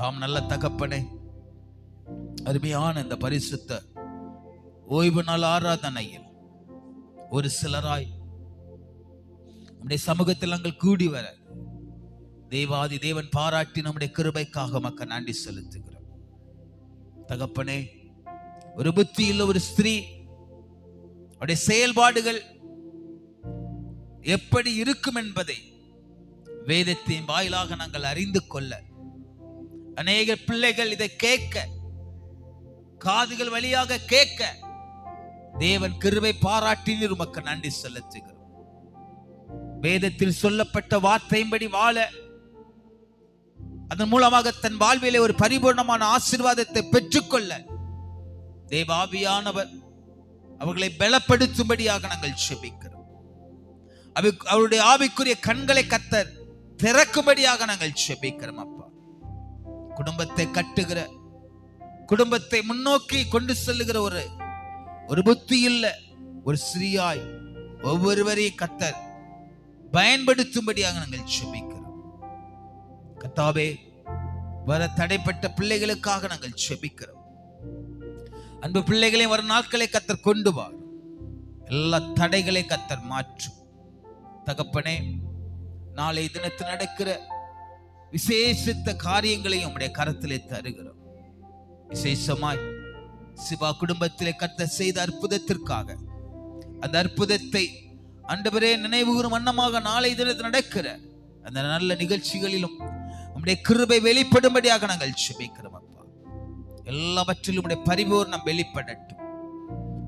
ஆம், நல்ல தகப்பனே, அருமையான இந்த பரிசுத்த ஓய்வு நாள் ஆராதனையில் ஒரு சிலராய் நம்முடைய சமூகத்தில் நாங்கள் கூடி வர தேவாதி தேவன் பாராட்டி நம்முடைய கிருபைக்காக மக்கள் நன்றி செலுத்துகிறோம். தகப்பனே, ஒரு புத்தியுள்ள ஒரு ஸ்திரீ அவருடைய செயல்பாடுகள் எப்படி இருக்கும் என்பதை வேதத்தின் வாயிலாக நாங்கள் அறிந்து கொள்ள, அநேக பிள்ளைகள் இதை கேட்க, காதுகள் வழியாக கேட்க தேவன் கிருபை பாராட்டினீர். உமக்கு நன்றி செலுத்துகிறோம். வேதத்தில் சொல்லப்பட்ட வார்த்தையின்படி வாழ, அதன் மூலமாக தன் வாழ்விலே ஒரு பரிபூர்ணமான ஆசீர்வாதத்தை பெற்றுக்கொள்ள தேவாவியானவர் அவர்களை பலப்படுத்தும்படியாக நாங்கள் ஜெபிக்கிறோம். அவருடைய ஆவிக்குரிய கண்களை கர்த்தர் திறக்கும்படியாக நாங்கள் ஜெபிக்கிறோம். அப்பா, குடும்பத்தை கட்டுகிற, குடும்பத்தை முன்னோக்கி கொண்டு செல்லுகிற ஒரு புத்தியுள்ள ஒரு ஸ்திரீயாய் ஒவ்வொருவரையும் கர்த்தர் பயன்படுத்தும்படியாக நாங்கள் ஜெபிக்கிறோம். கர்த்தாவே, வர தடைப்பட்ட பிள்ளைகளுக்காக நாங்கள் ஜெபிக்கிறோம். அன்பு பிள்ளைகளை வரும் நாட்களை கர்த்தர் கொண்டு வார். எல்லா தடைகளை கர்த்தர் மாற்றும். தகப்பனே, நாளை தினத்தில் நடக்கிற விசேஷித்த காரியங்களையும் உம்முடைய கரத்திலே தருகிறோம். விசேஷமாய் சிவா குடும்பத்திலே கர்த்தர் செய்த அற்புதத்திற்காக அந்த அற்புதத்தை ஆண்டவரே நினைவுகூரும் வண்ணமாக நாளை தினத்தில் நடக்கிற அந்த நல்ல நிகழ்ச்சிகளிலும் உம்முடைய கிருபை வெளிப்படும்படியாக நாங்கள் ஜெபிக்கிறோம். அப்பா, எல்லாவற்றிலும் உம்முடைய பரிபூர்ணம் வெளிப்படட்டும்.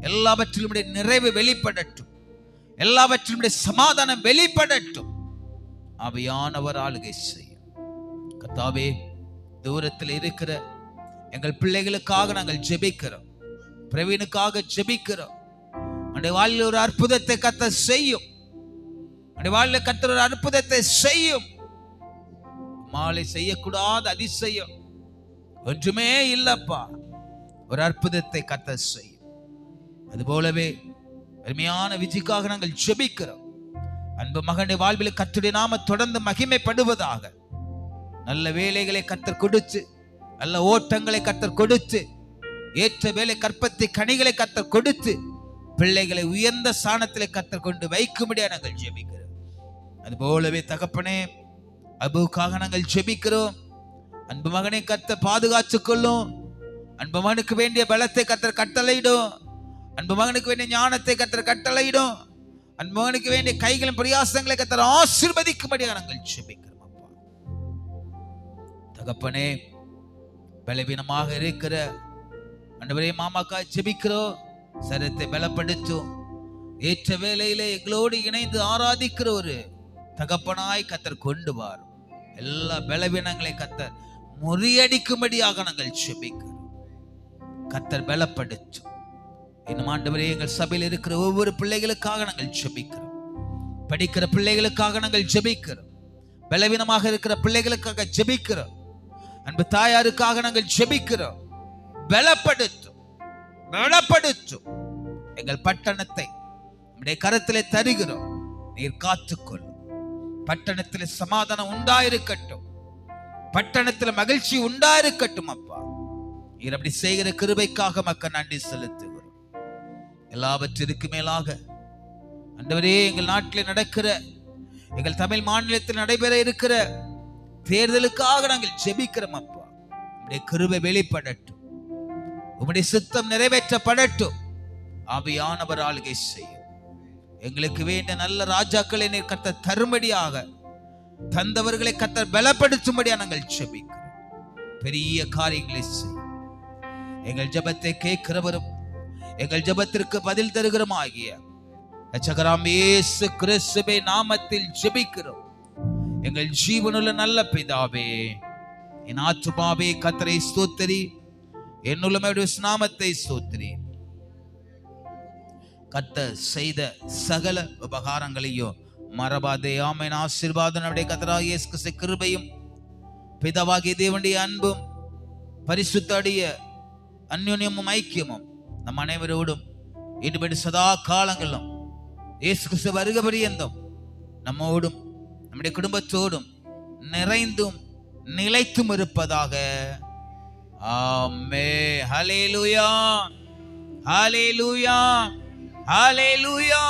எல்லாவற்றிலும் உம்முடைய நிறைவு வெளிப்படட்டும். எல்லாவற்றிலும் உம்முடைய சமாதானம் வெளிப்படட்டும். ஆவியானவர் ஆளுகை செய்யும். கர்த்தாவே, தூரத்தில் இருக்கிற எங்கள் பிள்ளைகளுக்காக நாங்கள் ஜெபிக்கிறோம். பிரவீனுக்காக ஜெபிக்கிறோம். அந்த வாழ்வில் ஒரு அற்புதத்தை கர்த்தர் செய்யும். அந்த வாழ்வில் கர்த்தர் ஒரு அற்புதத்தை செய்யும். மாலை செய்யக்கூடாத அதிசயம் ஒன்றுமே இல்லப்பா. ஒரு அற்புதத்தை கர்த்தர் செய்யும். அதுபோலவே அருமையான விஜய்க்காக நாங்கள் ஜெபிக்கிறோம். அன்பு மகனுடைய வாழ்வில் கர்த்தருடைய நாம தொடர்ந்து மகிமைப்படுவதாக. நல்ல வேலைகளை கர்த்தர் கொடுத்து, நல்ல ஓட்டங்களை கர்த்தர் கொடுத்து, ஏற்ற வேலை கற்பத்தை கனிகளை கர்த்தர் கொடுத்து, பிள்ளைகளை உயர்ந்த ஸ்தானத்திலே கர்த்தர் கொண்டு வைக்கும்படியா நாங்கள் ஜெபிக்கிறோம். அதுபோலவே தகப்பனே, அபுக்காக நாங்கள் ஜெபிக்கிறோம். அன்பு மகனை கர்த்தர் பாதுகாத்துக் கொள்ளும். அன்பு மகனுக்கு வேண்டிய பலத்தை கர்த்தர் கட்டளையிடும். அன்பு மகனுக்கு வேண்டிய ஞானத்தை கர்த்தர் கட்டளையிடும். அன்பு மகனுக்கு வேண்டிய கைகளின் பிரயாசங்களை கர்த்தர் ஆசீர்வதிக்கும்படியாக நாங்கள் ஜெபிக்கிறோம். அப்பா தகப்பனே, பலவீனமாக இருக்கிற ஆண்டவரே மாமாக்கா ஜெபிக்கிறோம். சரத்தை பலப்படுத்தும். ஏற்ற வேளையிலே எங்களோடு இணைந்து ஆராதிக்கிற ஒரு தகப்பனாய் கர்த்தர் கொண்டு வாரும். எல்லா பலவீனங்களை கர்த்தர் முறியடிக்கும்படியாக நாங்கள் ஜெபிக்கிறோம். கர்த்தர் பலப்படுத்தும். இன்னும் ஆண்டவரே, எங்கள் சபையில் இருக்கிற ஒவ்வொரு பிள்ளைகளுக்காக நாங்கள் ஜெபிக்கிறோம். படிக்கிற பிள்ளைகளுக்காக நாங்கள் ஜெபிக்கிறோம். பலவீனமாக இருக்கிற பிள்ளைகளுக்காக ஜெபிக்கிறோம். அன்பு தாயாருக்காக நாங்கள் ஜெபிக்கிறோம். பலப்படுத்தும், பலப்படுத்தும். எங்கள் பட்டணத்தை நம்முடைய கரத்திலே தருகிறோம். நீர் காத்துக்கொள்ளும். பட்டணத்தில் சமாதானம் உண்டாயிருக்கட்டும். பட்டணத்தில் மகிழ்ச்சி உண்டாயிருக்கட்டும். அப்பா, நீர் அப்படி செய்கிற கிருபைக்காக மக்கள் நன்றி செலுத்துகிறோம். எல்லாவற்றிற்கு மேலாக ஆண்டவரே, எங்கள் நாட்டில் நடக்கிற, எங்கள் தமிழ் மாநிலத்தில் நடைபெற இருக்கிற தேர்தலுக்காக நாங்கள் ஜெபிக்கிறோம். அப்பா, உம்முடைய கிருபை வெளிப்படட்டும். உம்முடைய சித்தம் நிறைவேற்றப்படட்டும். ஆவியானவர் ஆளுகை செய்யும். எங்களுக்கு வேண்டிய நல்ல ராஜாக்களை நீர் கர்த்தர் தரும்படியாக, தந்தவர்களை கர்த்தர் பலப்படுத்தும்படியாக நாங்கள் ஜெபிக்கிறோம். பெரிய காரியங்களை செய்யும். எங்கள் ஜெபத்தை கேட்கிறவரும் எங்கள் ஜெபத்திற்கு பதில் தருகிறோம் ஆகிய இரட்சகராம் இயேசு கிறிஸ்துவின் நாமத்தில் ஜெபிக்கிறோம். எங்கள் ஜீவனுள்ள நல்ல பிதாவே, என் ஆத்துமாவே கர்த்தரை ஸ்தோத்திரி, என்னுள்ளமையுடைய நாமத்தை ஸ்தோத்திரி. கர்த்தர் செய்த சகல உபகாரங்களையும் மறவாதே. ஆமென். ஆசீர்வாதம் நம்முடைய கர்த்தராகிய இயேசு கிறிஸ்துவின் கிருபையும் பிதாவாகிய தேவனுடைய அன்பும் பரிசுத்தடைய அன்யோன்யமும் ஐக்கியமும் நம் அனைவரோடும் ஈடுபடி சதா காலங்களும் இயேசு கிறிஸ்து வருக பரியந்தம் நம்மோடும் நம்முடைய குடும்பத்தோடும் நிறைந்தும் நிலைத்தும் இருப்பதாக. ஆமென். ஹல்லேலூயா, ஹல்லேலூயா, ஹல்லேலூயா.